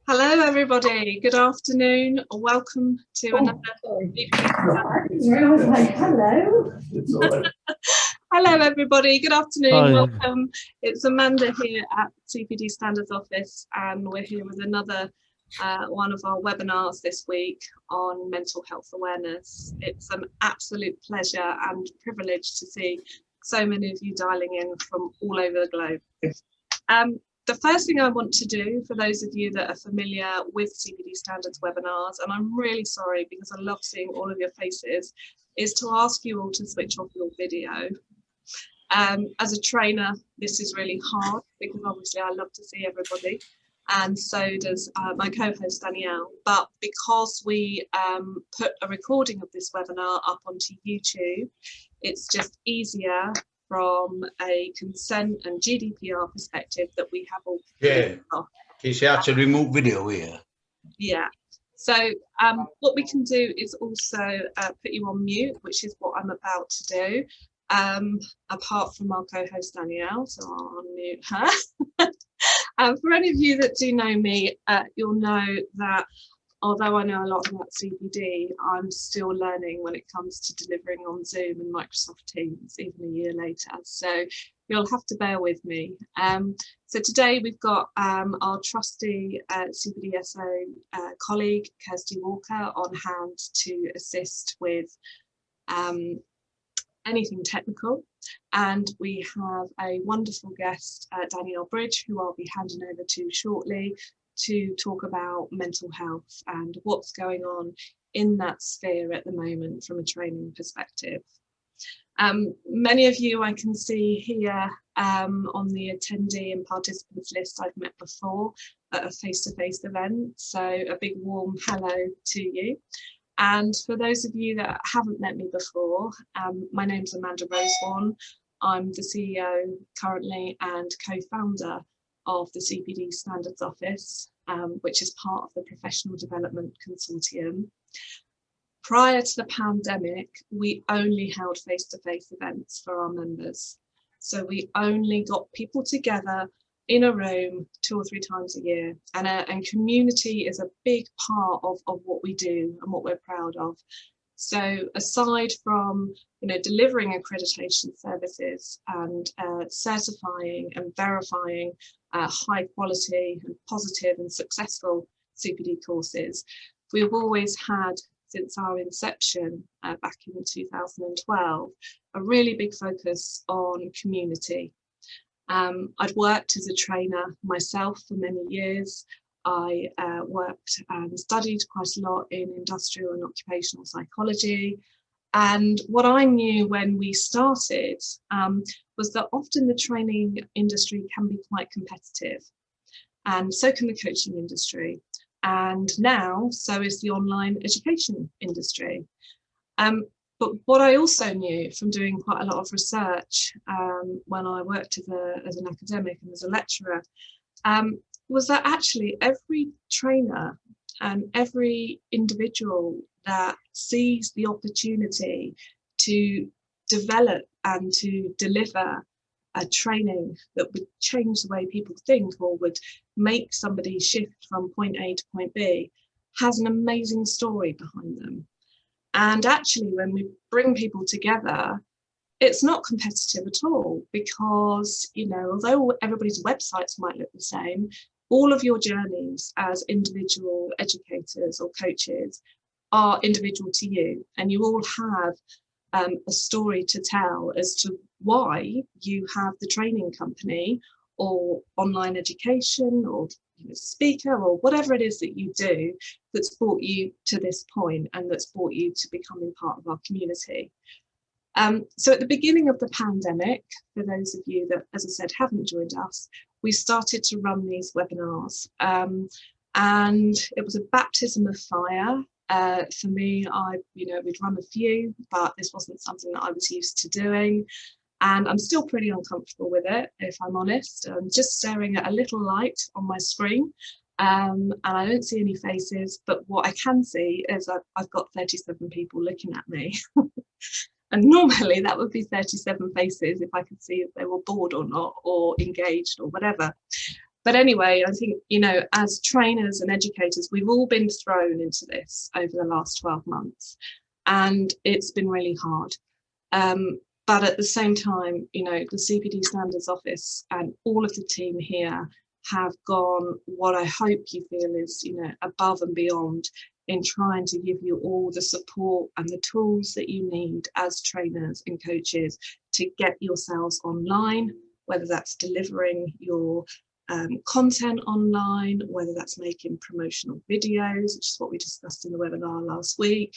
Hello everybody, good afternoon. Welcome to another I was like, hello. It's all right. Hello everybody, good afternoon. Hi. Welcome. It's Amanda here at CPD Standards Office, and we're here with another one of our webinars this week on mental health awareness. It's an absolute pleasure and privilege to see so many of you dialing in from all over the globe. The first thing I want to do, for those of you that are familiar with CPD Standards webinars, and I'm really sorry because I love seeing all of your faces, is to ask you all to switch off your video. As a trainer, this is really hard because obviously I love to see everybody, and so does my co-host Danielle. But because we put a recording of this webinar up onto YouTube, it's just easier from a consent and GDPR perspective that we have all. Yeah, you have to remove video here. Yeah, so what we can do is also put you on mute, which is what I'm about to do, apart from our co-host Danielle, so I'll unmute her. For any of you that do know me, you'll know that although I know a lot about CPD, I'm still learning when it comes to delivering on Zoom and Microsoft Teams, even a year later. So you'll have to bear with me. So today we've got our trusty CPDSO colleague, Kirsty Walker, on hand to assist with anything technical. And we have a wonderful guest, Danielle Bridge, who I'll be handing over to shortly, to talk about mental health and what's going on in that sphere at the moment from a training perspective. Many of you I can see here on the attendee and participants list I've met before at a face-to-face event, so a big warm hello to you. And for those of you that haven't met me before, my name's Amanda Rosewarne. I'm the CEO currently and co-founder of the CPD Standards Office, which is part of the Professional Development Consortium. Prior to the pandemic, we only held face-to-face events for our members. So we only got people together in a room 2 or 3 times a year. And community is a big part of what we do and what we're proud of. So aside from delivering accreditation services and certifying and verifying high quality and positive and successful CPD courses, we've always had, since our inception back in 2012, a really big focus on community. I'd worked as a trainer myself for many years. I worked and studied quite a lot in industrial and occupational psychology. And what I knew when we started was that often the training industry can be quite competitive, and so can the coaching industry. And now, so is the online education industry. But what I also knew from doing quite a lot of research when I worked as an academic and as a lecturer, was that actually every trainer and every individual that sees the opportunity to develop and to deliver a training that would change the way people think or would make somebody shift from point A to point B has an amazing story behind them. And actually, when we bring people together, it's not competitive at all, because, although everybody's websites might look the same, all of your journeys as individual educators or coaches are individual to you, and you all have a story to tell as to why you have the training company or online education or speaker or whatever it is that you do that's brought you to this point and that's brought you to becoming part of our community. So at the beginning of the pandemic, for those of you that, as I said, haven't joined us, we started to run these webinars, and it was a baptism of fire. For me, we'd run a few, but this wasn't something that I was used to doing. And I'm still pretty uncomfortable with it, if I'm honest. I'm just staring at a little light on my screen, and I don't see any faces, but what I can see is I've got 37 people looking at me. And normally that would be 37 faces if I could see if they were bored or not, or engaged or whatever. But anyway, I think, you know, as trainers and educators, we've all been thrown into this over the last 12 months, and it's been really hard. But at the same time, you know, the CPD Standards Office and all of the team here have gone what I hope you feel is, you know, above and beyond in trying to give you all the support and the tools that you need as trainers and coaches to get yourselves online, whether that's delivering your content online, whether that's making promotional videos, which is what we discussed in the webinar last week,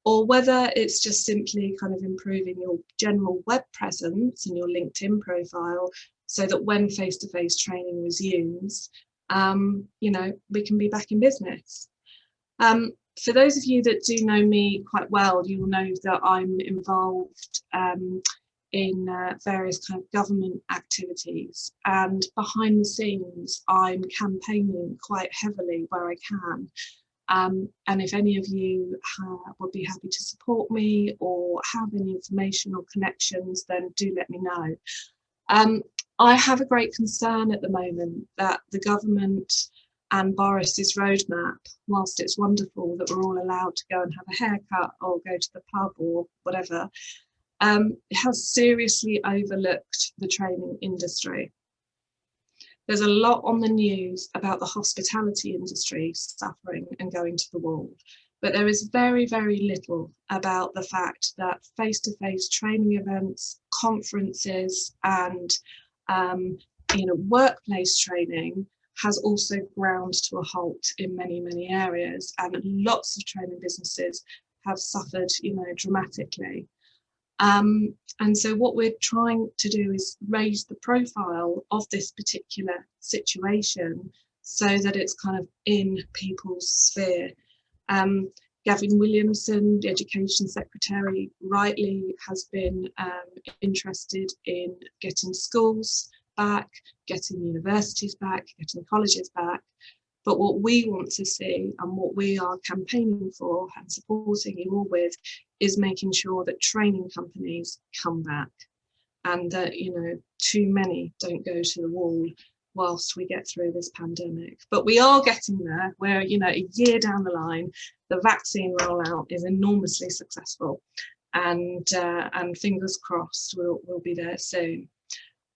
or whether it's just simply kind of improving your general web presence and your LinkedIn profile so that when face-to-face training resumes, you know, we can be back in business. For those of you that do know me quite well, you will know that I'm involved in various kind of government activities, and behind the scenes I'm campaigning quite heavily where I can, and if any of you would be happy to support me or have any information or connections, then do let me know. I have a great concern at the moment that the government and Boris's roadmap, whilst it's wonderful that we're all allowed to go and have a haircut or go to the pub or whatever, has seriously overlooked the training industry. There's a lot on the news about the hospitality industry suffering and going to the wall, but there is very, very little about the fact that face-to-face training events, conferences, and you know, workplace training has also ground to a halt in many, many areas, and lots of training businesses have suffered, you know, dramatically. And so what we're trying to do is raise the profile of this particular situation so that it's kind of in people's sphere. Gavin Williamson, the Education Secretary, rightly has been interested in getting schools back, getting universities back, getting colleges back. But what we want to see and what we are campaigning for and supporting you all with is making sure that training companies come back and that, you know, too many don't go to the wall whilst we get through this pandemic. But we are getting there. We're, you know, a year down the line, the vaccine rollout is enormously successful, and fingers crossed we'll be there soon.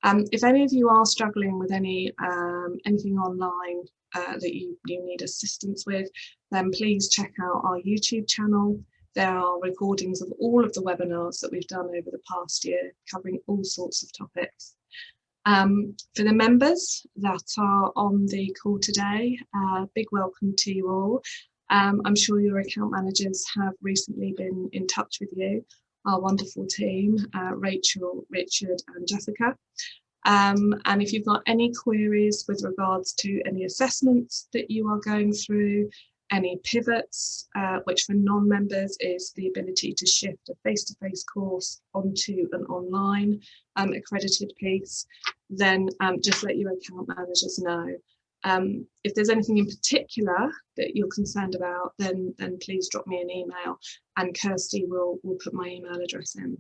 If any of you are struggling with anything online that you need assistance with, then please check out our YouTube channel. There are recordings of all of the webinars that we've done over the past year, covering all sorts of topics. For the members that are on the call today, big welcome to you all. I'm sure your account managers have recently been in touch with you, our wonderful team, Rachel, Richard and Jessica. And if you've got any queries with regards to any assessments that you are going through, any pivots, which for non-members is the ability to shift a face-to-face course onto an online accredited piece, then just let your account managers know. If there's anything in particular that you're concerned about, then please drop me an email and Kirsty will put my email address in.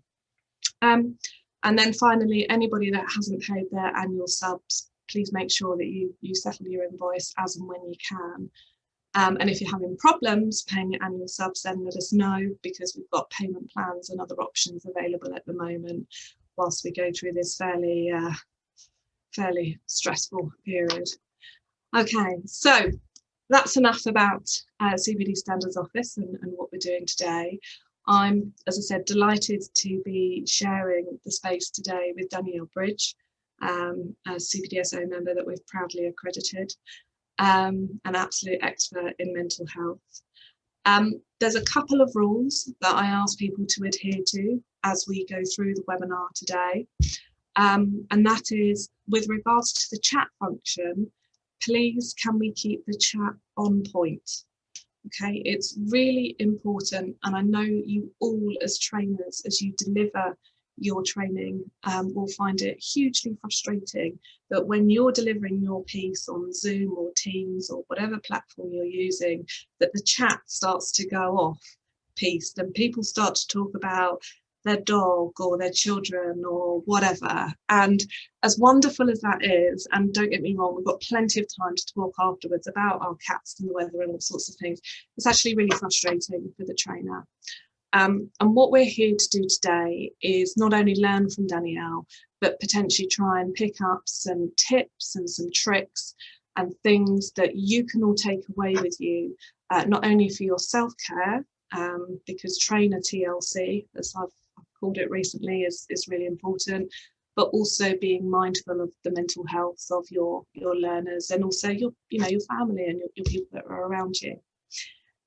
And then finally, anybody that hasn't paid their annual subs, please make sure that you settle your invoice as and when you can. And if you're having problems paying your annual subs, then let us know, because we've got payment plans and other options available at the moment whilst we go through this fairly stressful period. Okay, so that's enough about CPD Standards Office and what we're doing today. I'm, as I said, delighted to be sharing the space today with Danielle Bridge, a CPDSO member that we've proudly accredited, an absolute expert in mental health. There's a couple of rules that I ask people to adhere to as we go through the webinar today, and that is, with regards to the chat function, please can we keep the chat on point? Okay, it's really important, and I know you all as trainers, as you deliver your training, will find it hugely frustrating that when you're delivering your piece on Zoom or Teams or whatever platform you're using, that the chat starts to go off piece and people start to talk about their dog or their children or whatever. And as wonderful as that is, and don't get me wrong, we've got plenty of time to talk afterwards about our cats and the weather and all sorts of things, it's actually really frustrating for the trainer. And what we're here to do today is not only learn from Danielle, but potentially try and pick up some tips and some tricks and things that you can all take away with you, not only for your self-care, because trainer TLC, as I've called it recently, is really important, but also being mindful of the mental health of your learners and also your family and your people that are around you.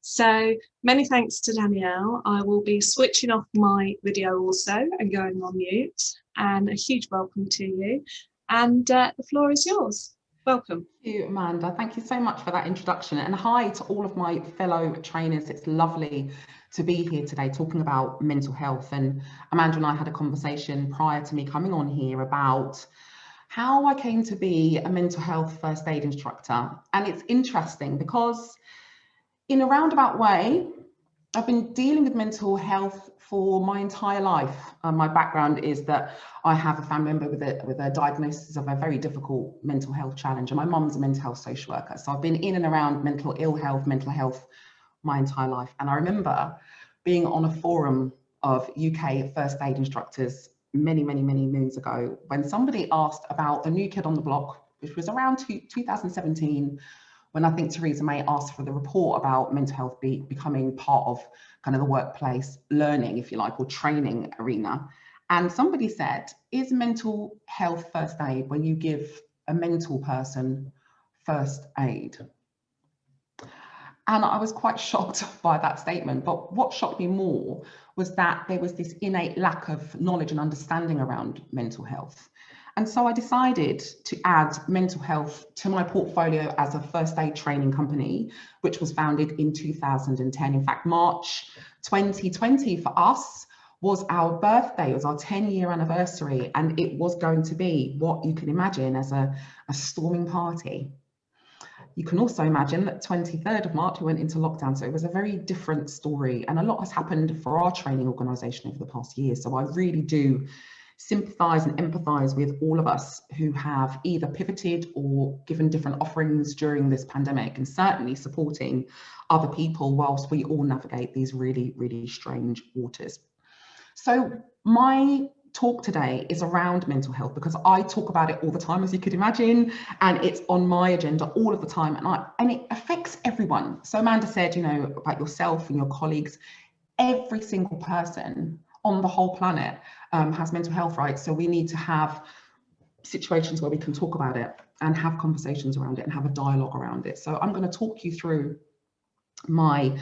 So many thanks to Danielle. I will be switching off my video also and going on mute, and a huge welcome to you, and the floor is yours. Welcome. Thank you, Amanda. Thank you so much for that introduction, and hi to all of my fellow trainers. It's lovely to be here today talking about mental health. And Amanda and I had a conversation prior to me coming on here about how I came to be a mental health first aid instructor. And it's interesting because in a roundabout way, I've been dealing with mental health for my entire life. My background is that I have a family member with a diagnosis of a very difficult mental health challenge, and my mum's a mental health social worker. So I've been in and around mental health my entire life. And I remember being on a forum of UK first aid instructors many moons ago when somebody asked about the new kid on the block, which was around 2017, when I think Theresa May asked for the report about mental health becoming part of kind of the workplace learning, if you like, or training arena. And somebody said, is mental health first aid when you give a mental person first aid? And I was quite shocked by that statement. But what shocked me more was that there was this innate lack of knowledge and understanding around mental health. And so I decided to add mental health to my portfolio as a first aid training company, which was founded in 2010. In fact, March 2020 for us was our birthday. It was our 10-year anniversary, and it was going to be what you can imagine as a storming party. You can also imagine that 23rd of March, we went into lockdown. So it was a very different story, and a lot has happened for our training organisation over the past year. So I really do sympathise and empathise with all of us who have either pivoted or given different offerings during this pandemic, and certainly supporting other people whilst we all navigate these really strange waters. So my talk today is around mental health because I talk about it all the time, as you could imagine, and it's on my agenda all of the time, and it affects everyone. So Amanda said, you know, about yourself and your colleagues. Every single person on the whole planet has mental health, right? So we need to have situations where we can talk about it and have conversations around it and have a dialogue around it. So I'm going to talk you through my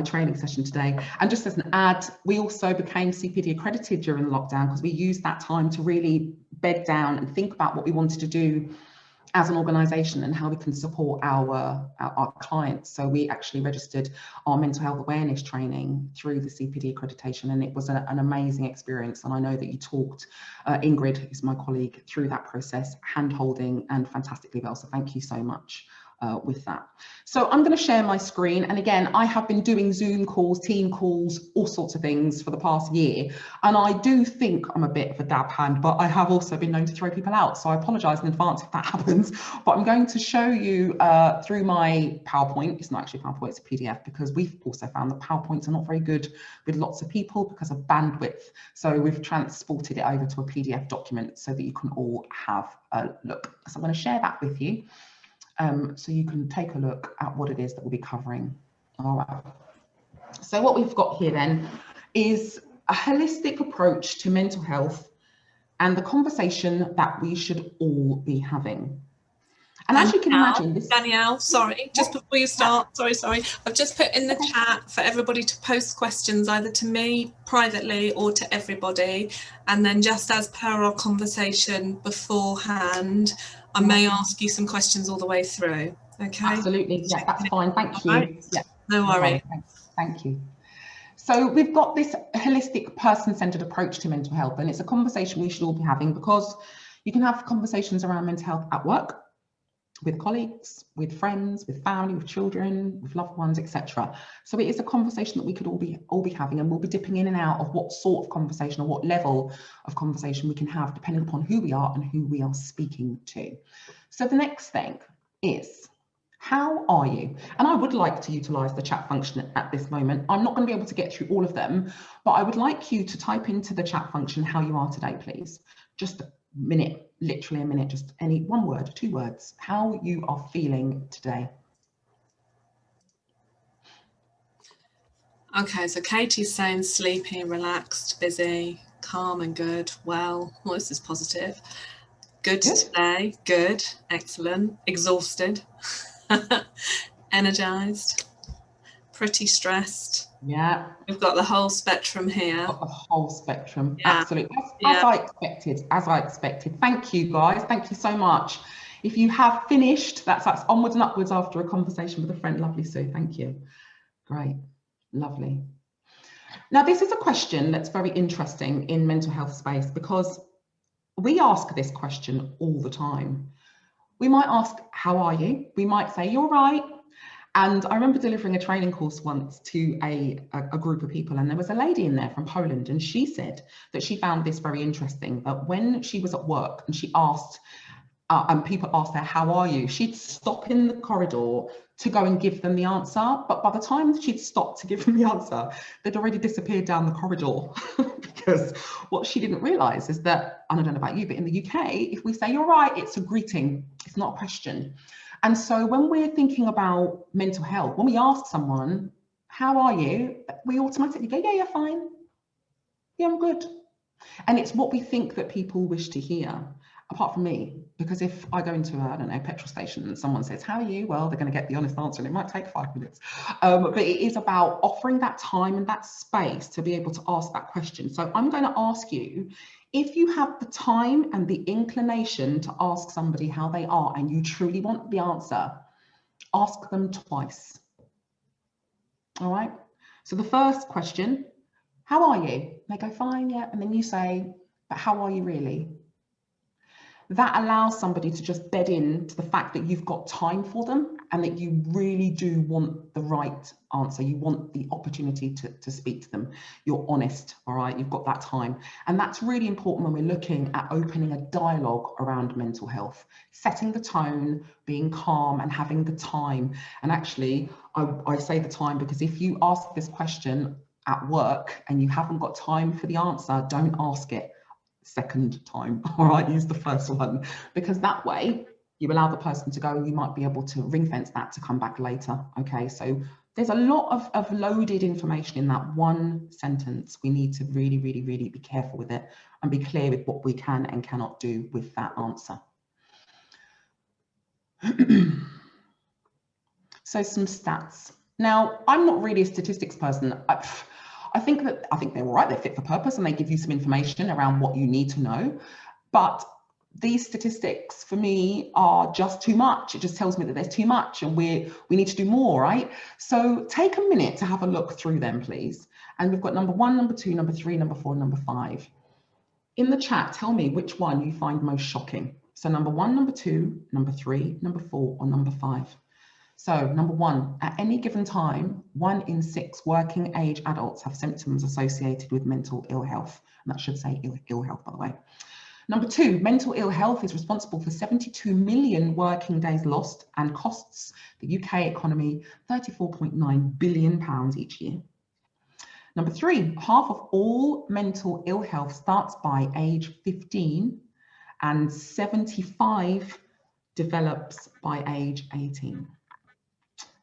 training session today. And just as an add, we also became CPD accredited during the lockdown because we used that time to really bed down and think about what we wanted to do as an organisation and how we can support our clients. So we actually registered our mental health awareness training through the CPD accreditation, and it was an amazing experience. And I know that you talked, Ingrid, who's my colleague, through that process, hand-holding and fantastically well. So thank you so much with that. So I'm going to share my screen, and again, I have been doing Zoom calls, team calls, all sorts of things for the past year, and I do think I'm a bit of a dab hand, but I have also been known to throw people out, so I apologise in advance if that happens. But I'm going to show you through my PowerPoint. It's not actually PowerPoint, it's a PDF, because we've also found that PowerPoints are not very good with lots of people because of bandwidth, so we've transported it over to a PDF document so that you can all have a look. So I'm going to share that with you. So you can take a look at what it is that we'll be covering. All right. So what we've got here then is a holistic approach to mental health and the conversation that we should all be having. And as you can imagine, Danielle, sorry, just before you start, sorry, I've just put in the chat for everybody to post questions either to me privately or to everybody. And then just as per our conversation beforehand, I may ask you some questions all the way through. Okay. Absolutely. Yeah, that's fine. Thank you. Right. Yeah, no worries. Thank you. So we've got this holistic person-centered approach to mental health, and it's a conversation we should all be having because you can have conversations around mental health at work, with colleagues, with friends, with family, with children, with loved ones, etc. So it is a conversation that we could all be having, and we'll be dipping in and out of what sort of conversation or what level of conversation we can have depending upon who we are and who we are speaking to. So the next thing is, how are you? And I would like to utilize the chat function at this moment. I'm not going to be able to get through all of them, but I would like you to type into the chat function how you are today, please. Just a minute, literally a minute, just any one word, 2 words, how you are feeling today. Okay, so Katie's saying sleepy, relaxed, busy, calm and good, well, this is positive. Good today, good, excellent, exhausted, energized, pretty stressed. Yeah. We've got the whole spectrum here. Got the whole spectrum, yeah. Absolutely. As I expected. Thank you, guys. Thank you so much. If you have finished, that's onwards and upwards after a conversation with a friend. Lovely, Sue. Thank you. Great. Lovely. Now, this is a question that's very interesting in mental health space because we ask this question all the time. We might ask, how are you? We might say, you're right. And I remember delivering a training course once to a group of people, and there was a lady in there from Poland, and she said that she found this very interesting, that when she was at work and she asked, and people asked her, how are you? She'd stop in the corridor to go and give them the answer. But by the time she'd stopped to give them the answer, they'd already disappeared down the corridor. Because what she didn't realize is that, and I don't know about you, but in the UK, if we say you're right, it's a greeting, it's not a question. And so when we're thinking about mental health, when we ask someone, how are you? We automatically go, yeah, fine. Yeah, I'm good. And it's what we think that people wish to hear, apart from me, because if I go into I don't know, petrol station and someone says, how are you? Well, they're going to get the honest answer and it might take 5 minutes. But it is about offering that time and that space to be able to ask that question. So I'm going to ask you, if you have the time and the inclination to ask somebody how they are and you truly want the answer, ask them twice. All right. So the first question, how are you? They go, fine, yeah. And then you say, but how are you really? That allows somebody to just bed into the fact that you've got time for them and that you really do want the right answer. You want the opportunity to speak to them. You're honest, all right? You've got that time. And that's really important when we're looking at opening a dialogue around mental health, setting the tone, being calm and having the time. And actually, I say the time because if you ask this question at work and you haven't got time for the answer, don't ask it second time, all right? Use the first one, because that way you allow the person to go and you might be able to ring fence that to come back later, okay? So there's a lot of loaded information in that one sentence. We need to really, really, really be careful with it and be clear with what we can and cannot do with that answer. So some stats. Now, I'm not really a statistics person. I think they're all right, they're fit for purpose and they give you some information around what you need to know. But these statistics for me are just too much. It just tells me that there's too much and we need to do more, right? So take a minute to have a look through them, please. And we've got number 1, number 2, number 3, number 4, number 5. In the chat, tell me which one you find most shocking. So number 1, number 2, number 3, number 4, or number 5. So number 1, at any given time, 1 in 6 working age adults have symptoms associated with mental ill health. And that should say ill health, by the way. Number 2, mental ill health is responsible for 72 million working days lost and costs the UK economy £34.9 billion each year. Number 3, half of all mental ill health starts by age 15 and 75 develops by age 18.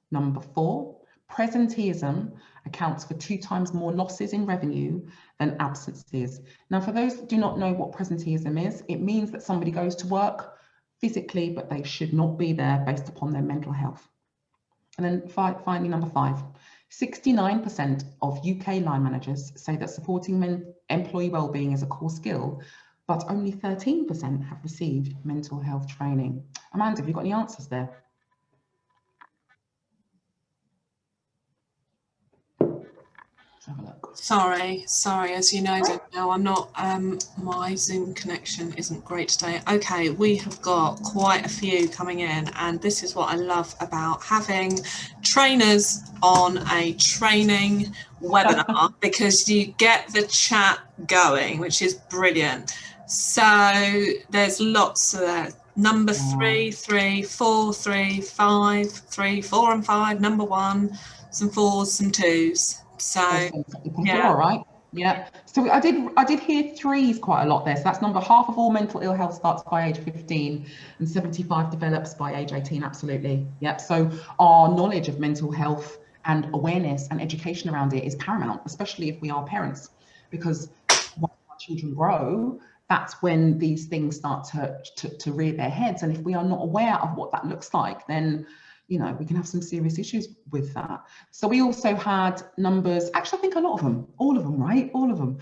Number 4, presenteeism accounts for 2 times more losses in revenue than absences. Now, for those that do not know what presenteeism is, it means that somebody goes to work physically, but they should not be there based upon their mental health. And then finally, number 5, 69% of UK line managers say that supporting employee wellbeing is a core skill, but only 13% have received mental health training. Amanda, have you got any answers there? Let's have a look. Sorry, as you know, Danielle, I'm not, my Zoom connection isn't great today. Okay, we have got quite a few coming in, and this is what I love about having trainers on a training webinar, because you get the chat going, which is brilliant. So there's lots of that. Number 3, 3, 4, 3, 5, 3, 4 and 5, number 1, some 4s, some 2s. So yeah, all right. Yeah. So I did hear 3s quite a lot there. So that's number half of all mental ill health starts by age 15 and 75 develops by age 18. Absolutely. Yep. So our knowledge of mental health and awareness and education around it is paramount, especially if we are parents, because when our children grow, that's when these things start to rear their heads. And if we are not aware of what that looks like, then you know, we can have some serious issues with that. So we also had numbers, actually I think a lot of them, all of them, right? All of them.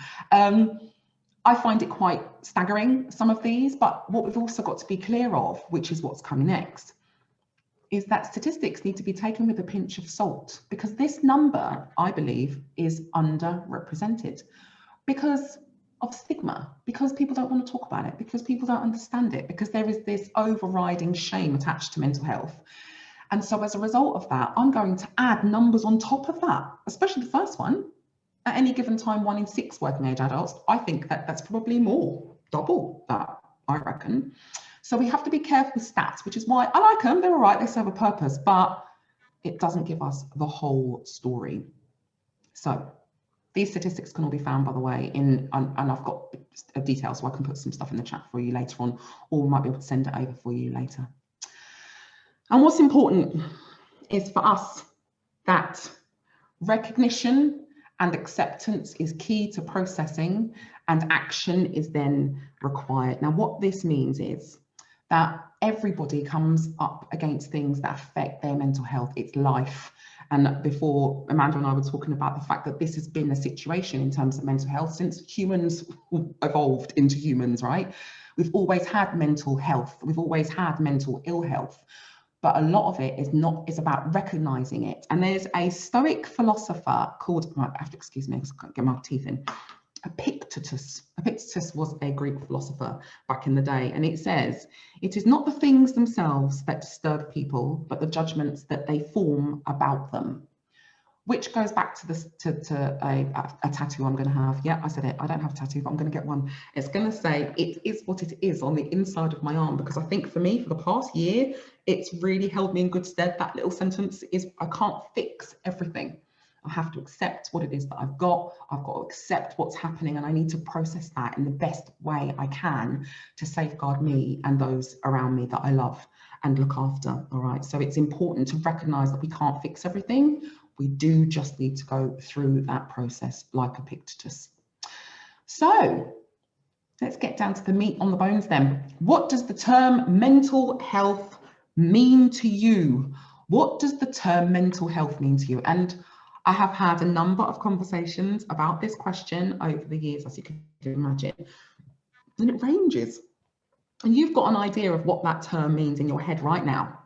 I find it quite staggering, some of these, but what we've also got to be clear of, which is what's coming next, is that statistics need to be taken with a pinch of salt, because this number, I believe, is underrepresented because of stigma, because people don't want to talk about it, because people don't understand it, because there is this overriding shame attached to mental health. And so as a result of that, I'm going to add numbers on top of that, especially the first one. At any given time, 1 in 6 working age adults, I think that that's probably more, double that, I reckon. So we have to be careful with stats, which is why I like them, they're all right, they serve a purpose, but it doesn't give us the whole story. So these statistics can all be found, by the way, and I've got details, so I can put some stuff in the chat for you later on, or we might be able to send it over for you later. And what's important is for us that recognition and acceptance is key to processing, and action is then required. Now, what this means is that everybody comes up against things that affect their mental health. It's life. And before, Amanda and I were talking about the fact that this has been a situation in terms of mental health since humans evolved into humans, right? We've always had mental health. We've always had mental ill health. But a lot of it is about recognizing it. And there's a Stoic philosopher called, right, I have to excuse me, I can't get my teeth in, Epictetus. Epictetus was a Greek philosopher back in the day, and it says, it is not the things themselves that disturb people, but the judgments that they form about them. Which goes back to this a tattoo I'm going to have. Yeah, I said it. I don't have a tattoo, but I'm going to get one. It's going to say it is what it is on the inside of my arm, because I think for me, for the past year, it's really held me in good stead. That little sentence is, I can't fix everything. I have to accept what it is that I've got. I've got to accept what's happening, and I need to process that in the best way I can to safeguard me and those around me that I love and look after. All right. So it's important to recognize that we can't fix everything. We do just need to go through that process like Epictetus. So let's get down to the meat on the bones then. What does the term mental health mean to you? What does the term mental health mean to you? And I have had a number of conversations about this question over the years, as you can imagine, and it ranges. And you've got an idea of what that term means in your head right now.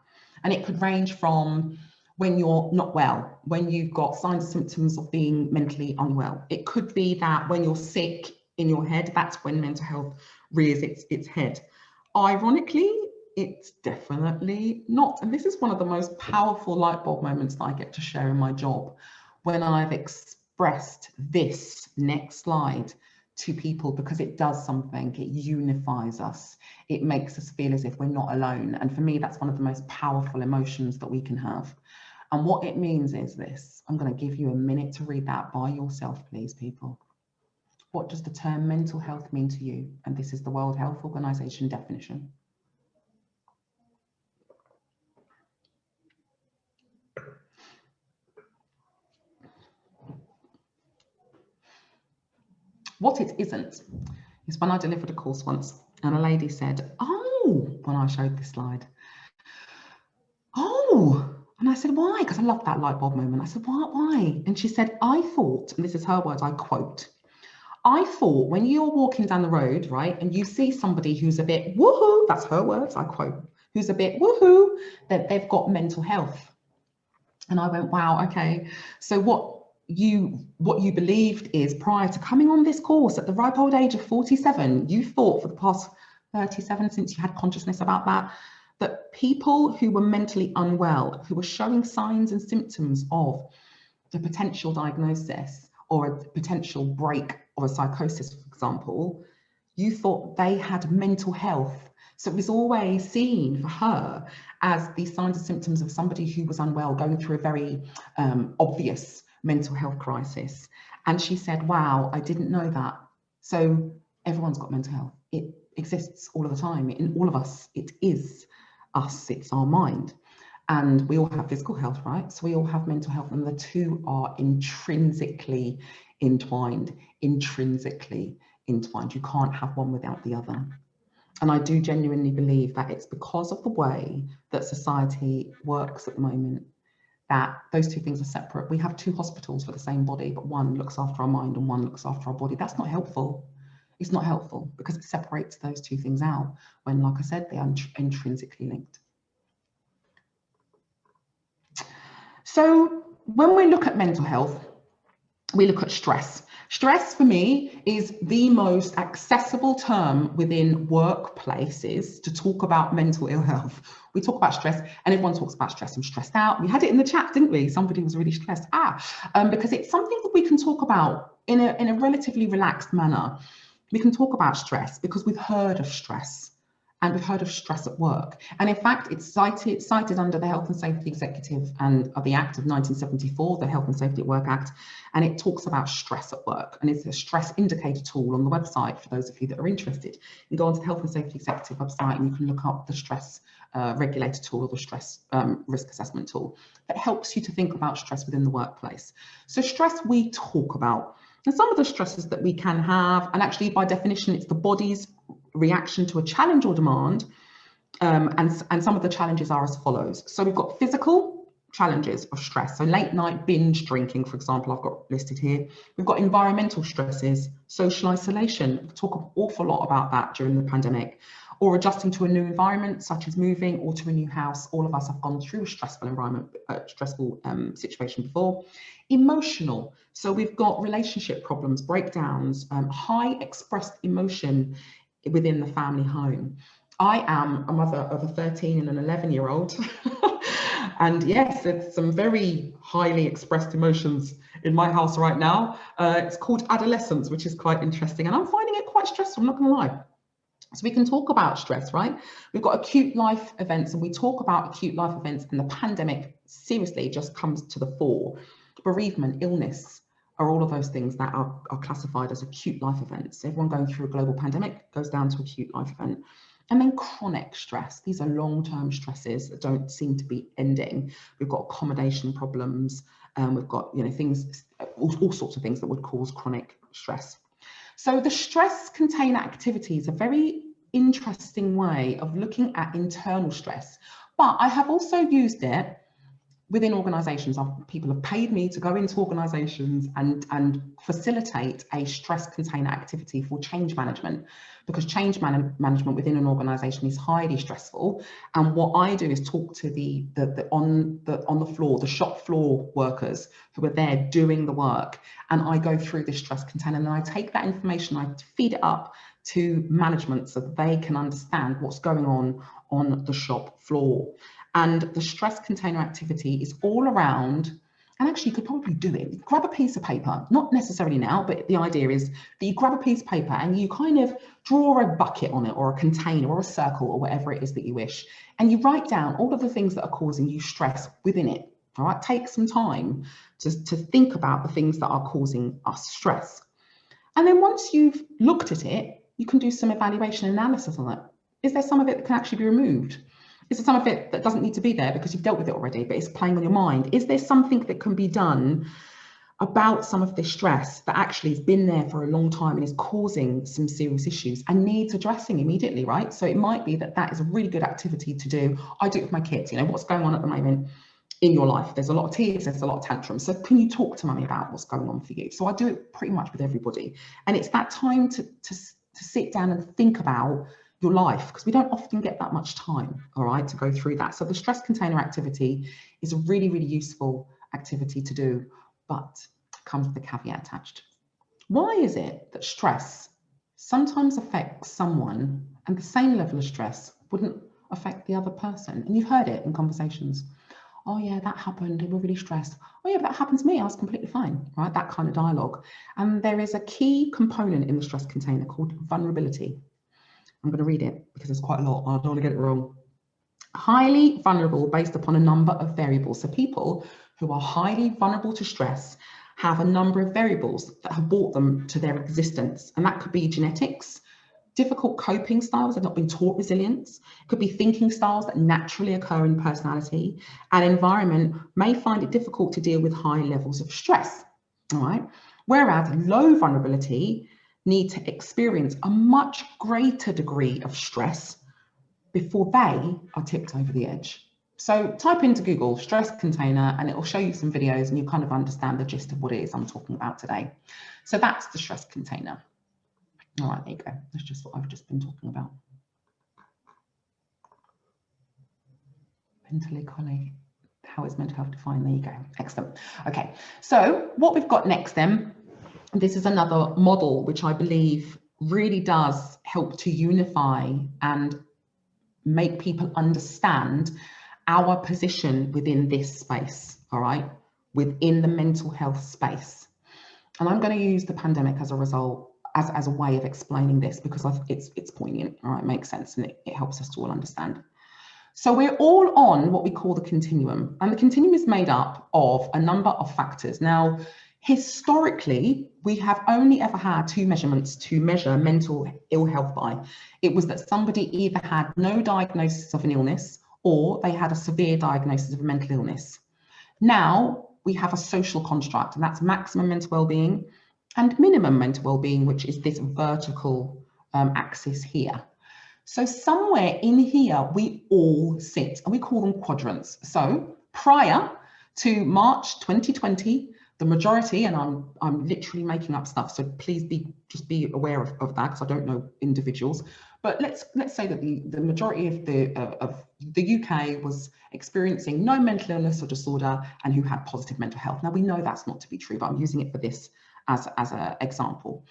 And it could range from when you're not well, when you've got signs and symptoms of being mentally unwell. It could be that when you're sick in your head, that's when mental health rears its head. Ironically, it's definitely not. And this is one of the most powerful light bulb moments that I get to share in my job, when I've expressed this next slide to people, because it does something. It unifies us. It makes us feel as if we're not alone. And for me, that's one of the most powerful emotions that we can have. And what it means is this. I'm going to give you a minute to read that by yourself, please, people. What does the term mental health mean to you? And this is the World Health Organization definition. What it isn't is when I delivered a course once and a lady said, oh, when I showed this slide, oh, and I said, why? Because I love that light bulb moment. I said, why? And she said, I thought, and this is her words, I quote, I thought when you're walking down the road, right, and you see somebody who's a bit woohoo, that's her words, I quote, who's a bit woohoo, that they've got mental health. And I went, wow, okay. So what what you believed is, prior to coming on this course at the ripe old age of 47, you thought for the past 37, since you had consciousness about that people who were mentally unwell, who were showing signs and symptoms of the potential diagnosis or a potential break of a psychosis, for example, you thought they had mental health. So it was always seen for her as the signs and symptoms of somebody who was unwell, going through a very obvious mental health crisis. And she said, wow, I didn't know that. So everyone's got mental health. It exists all of the time in all of us. It is us, it's our mind. And we all have physical health, right? So we all have mental health, and the two are intrinsically entwined, You can't have one without the other. And I do genuinely believe that it's because of the way that society works at the moment that those two things are separate. We have two hospitals for the same body, but one looks after our mind and one looks after our body. That's not helpful. It's not helpful because it separates those two things out when, like I said, they are intrinsically linked. So when we look at mental health, we look at stress. Stress for me is the most accessible term within workplaces to talk about mental ill health. We talk about stress and everyone talks about stress. I'm stressed out. We had it in the chat, didn't we? Somebody was really stressed. Because it's something that we can talk about in a relatively relaxed manner. We can talk about stress because we've heard of stress. And we've heard of stress at work. And in fact, it's cited under the Health and Safety Executive and the Act of 1974, the Health and Safety at Work Act, and it talks about stress at work. And it's a stress indicator tool on the website for those of you that are interested. You go onto the Health and Safety Executive website and you can look up the stress regulator tool or the stress risk assessment tool that helps you to think about stress within the workplace. So stress we talk about. And some of the stresses that we can have, and actually by definition, it's the body's reaction to a challenge or demand, and some of the challenges are as follows. So we've got physical challenges of stress, so late night binge drinking, for example, I've got listed here. We've got environmental stresses, social isolation, we talk an awful lot about that during the pandemic, or adjusting to a new environment such as moving or to a new house. All of us have gone through a stressful environment, situation before. Emotional, so we've got relationship problems, breakdowns, high expressed emotion within the family home. I am a mother of a 13 and an 11-year-old. And yes, there's some very highly expressed emotions in my house right now. It's called adolescence, which is quite interesting. And I'm finding it quite stressful, I'm not gonna lie. So we can talk about stress, right? We've got acute life events, and we talk about acute life events, and the pandemic seriously just comes to the fore. Bereavement, illness, are all of those things that are classified as acute life events. Everyone going through a global pandemic goes down to acute life event. And then chronic stress. These are long-term stresses that don't seem to be ending. We've got accommodation problems, we've got things, all sorts of things that would cause chronic stress. So the stress container activity is a very interesting way of looking at internal stress, but I have also used it within organisations. People have paid me to go into organisations and facilitate a stress container activity for change management, because change management within an organisation is highly stressful. And what I do is talk to the on the floor, the shop floor workers who are there doing the work, and I go through this stress container and I take that information, I feed it up to management so that they can understand what's going on the shop floor. And the stress container activity is all around, and actually you could probably do it. Grab a piece of paper, not necessarily now, but the idea is that you grab a piece of paper and you kind of draw a bucket on it, or a container, or a circle, or whatever it is that you wish. And you write down all of the things that are causing you stress within it. All right, take some time to think about the things that are causing us stress. And then once you've looked at it, you can do some evaluation analysis on it. Is there some of it that can actually be removed? Is there some of it that doesn't need to be there because you've dealt with it already, but it's playing on your mind? Is there something that can be done about some of this stress that actually has been there for a long time and is causing some serious issues and needs addressing immediately, right? So it might be that that is a really good activity to do. I do it with my kids, what's going on at the moment in your life? There's a lot of tears, there's a lot of tantrums. So can you talk to mummy about what's going on for you? So I do it pretty much with everybody. And it's that time to sit down and think about your life, because we don't often get that much time, all right, to go through that. So the stress container activity is a really, really useful activity to do, but comes the caveat attached. Why is it that stress sometimes affects someone and the same level of stress wouldn't affect the other person? And you've heard it in conversations. Oh yeah, that happened, they were really stressed. Oh yeah, but that happened to me, I was completely fine, right? That kind of dialogue. And there is a key component in the stress container called vulnerability. I'm going to read it because there's quite a lot, I don't want to get it wrong. Highly vulnerable based upon a number of variables. So people who are highly vulnerable to stress have a number of variables that have brought them to their existence. And that could be genetics, difficult coping styles, they've not been taught resilience. It could be thinking styles that naturally occur in personality, and environment may find it difficult to deal with high levels of stress, all right? Whereas low vulnerability need to experience a much greater degree of stress before they are tipped over the edge. So type into Google stress container and it will show you some videos and you kind of understand the gist of what it is I'm talking about today. So that's the stress container. All right, there you go. That's just what I've just been talking about. Mentally colleague, how is mental health defined? There you go. Excellent. Okay, so what we've got next then, this is another model which I believe really does help to unify and make people understand our position within this space, all right, within the mental health space. And I'm going to use the pandemic as a result, as a way of explaining this, because it's poignant, all right, makes sense, and it helps us to all understand. So we're all on what we call the continuum, and the continuum is made up of a number of factors. Now, historically, we have only ever had two measurements to measure mental ill health by. It was that somebody either had no diagnosis of an illness or they had a severe diagnosis of a mental illness. Now we have a social construct, and that's maximum mental well-being and minimum mental well-being, which is this vertical axis here. So somewhere in here, we all sit, and we call them quadrants. So prior to March 2020, the majority, and I'm literally making up stuff, so please just be aware of that, because I don't know individuals. But let's say that the majority of the UK was experiencing no mental illness or disorder and who had positive mental health. Now we know that's not to be true, but I'm using it for this as an example.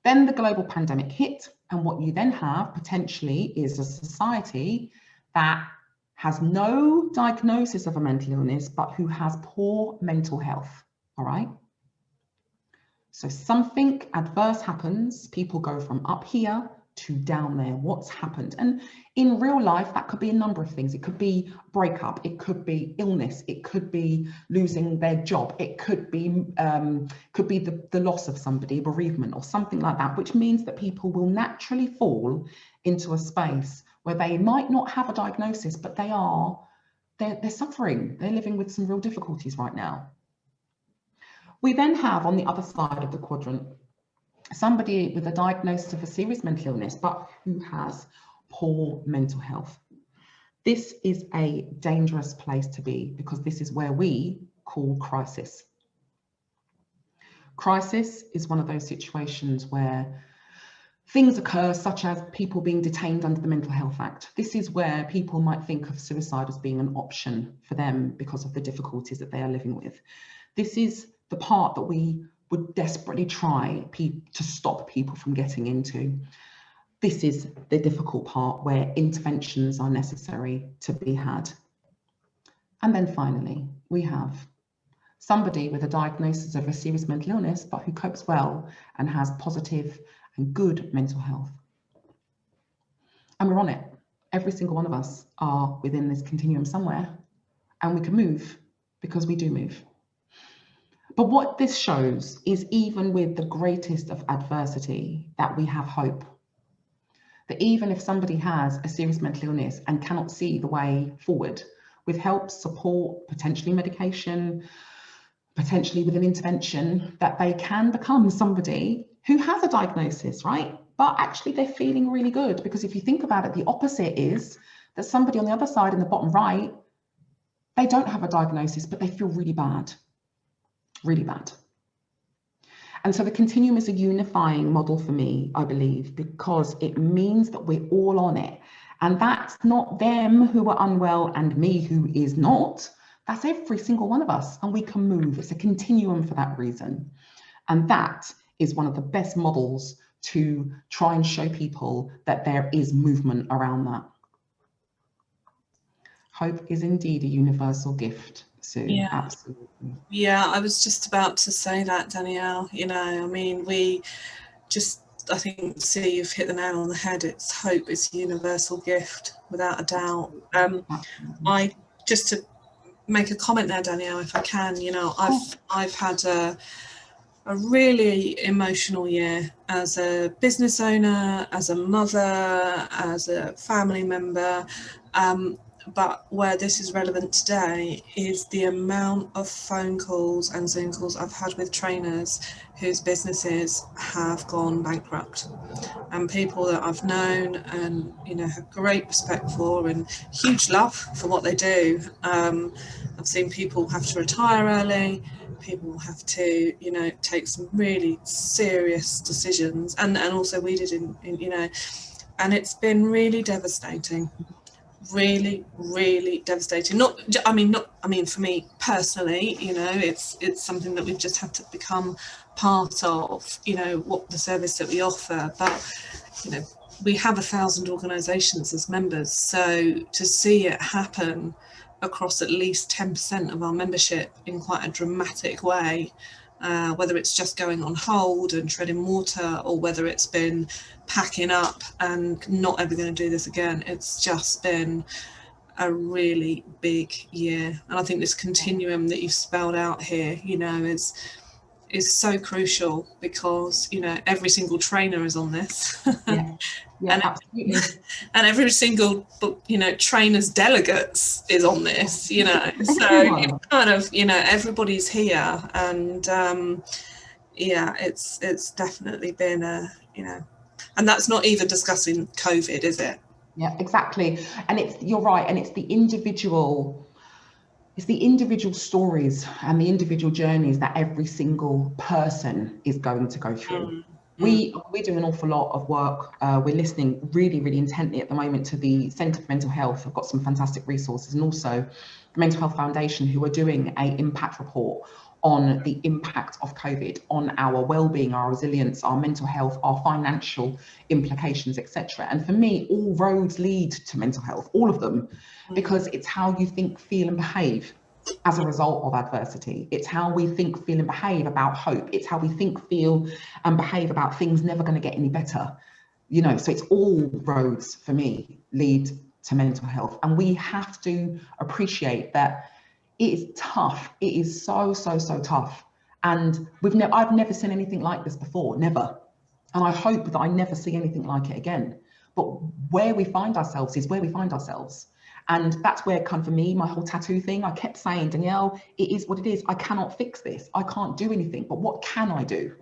Then the global pandemic hit, and what you then have potentially is a society that has no diagnosis of a mental illness, but who has poor mental health, all right? So something adverse happens, people go from up here to down there. What's happened? And in real life, that could be a number of things. It could be breakup, it could be illness, it could be losing their job, it could be the loss of somebody, bereavement or something like that, which means that people will naturally fall into a space where they might not have a diagnosis, but they're suffering, they're living with some real difficulties right now. We then have on the other side of the quadrant somebody with a diagnosis of a serious mental illness, but who has poor mental health. This is a dangerous place to be, because this is where we call crisis. Crisis is one of those situations where things occur, such as people being detained under the Mental Health Act. This is where people might think of suicide as being an option for them because of the difficulties that they are living with. This is the part that we would desperately try to stop people from getting into. This is the difficult part where interventions are necessary to be had. And then finally, we have somebody with a diagnosis of a serious mental illness, but who copes well and has positive and good mental health. And we're on it. Every single one of us are within this continuum somewhere, and we can move because we do move. But what this shows is, even with the greatest of adversity, that we have hope. That even if somebody has a serious mental illness and cannot see the way forward, with help, support, potentially medication, potentially with an intervention, that they can become somebody who has a diagnosis, right? But actually they're feeling really good, because if you think about it, the opposite is that somebody on the other side in the bottom right, they don't have a diagnosis, but they feel really bad. Really bad. And so the continuum is a unifying model for me, I believe, because it means that we're all on it. And that's not them who are unwell and me who is not. That's every single one of us, and we can move. It's a continuum for that reason. And that is one of the best models to try and show people that there is movement around that. Hope is indeed a universal gift, Sue. Yeah. Absolutely. Yeah, I was just about to say that, Danielle. You know, I mean, I think, Sue, you've hit the nail on the head. It's hope is a universal gift, without a doubt. I just to make a comment there, Danielle, if I can. You know, I've had a really emotional year as a business owner, as a mother, as a family member. But where this is relevant today is the amount of phone calls and Zoom calls I've had with trainers whose businesses have gone bankrupt, and people that I've known and, you know, have great respect for and huge love for what they do. I've seen people have to retire early, people have to, you know, take some really serious decisions, and also we did in you know, and it's been really devastating. Really devastating. I mean for me personally, you know, it's something that we've just had to become part of, you know, what the service that we offer. But, you know, we have 1,000 organisations as members, so to see it happen across at least 10% of our membership in quite a dramatic way, whether it's just going on hold and treading water, or whether it's been packing up and not ever going to do this again. It's just been a really big year. And I think this continuum that you've spelled out here, you know, is so crucial, because, you know, every single trainer is on this. Yeah, absolutely. And every single, you know, trainers delegates is on this, you know. So it's kind of, you know, everybody's here, and yeah, it's definitely been a, you know, and that's not even discussing COVID, is it? Yeah, exactly. And you're right, and it's the individual stories and the individual journeys that every single person is going to go through. We do an awful lot of work. We're listening really intently at the moment to the Centre for Mental Health. I've got some fantastic resources, and also the Mental Health Foundation, who are doing an impact report on the impact of COVID on our well-being, our resilience, our mental health, our financial implications, etc. And for me, all roads lead to mental health, all of them, because it's how you think, feel and behave as a result of adversity. It's how we think, feel and behave about hope. It's how we think, feel and behave about things never going to get any better. You know, so it's all roads for me lead to mental health. And we have to appreciate that it is tough. It is so tough. And I've never seen anything like this before, never. And I hope that I never see anything like it again. But where we find ourselves is where we find ourselves. And that's where, kind of for me, my whole tattoo thing, I kept saying, Danielle, it is what it is. I cannot fix this. I can't do anything. But what can I do?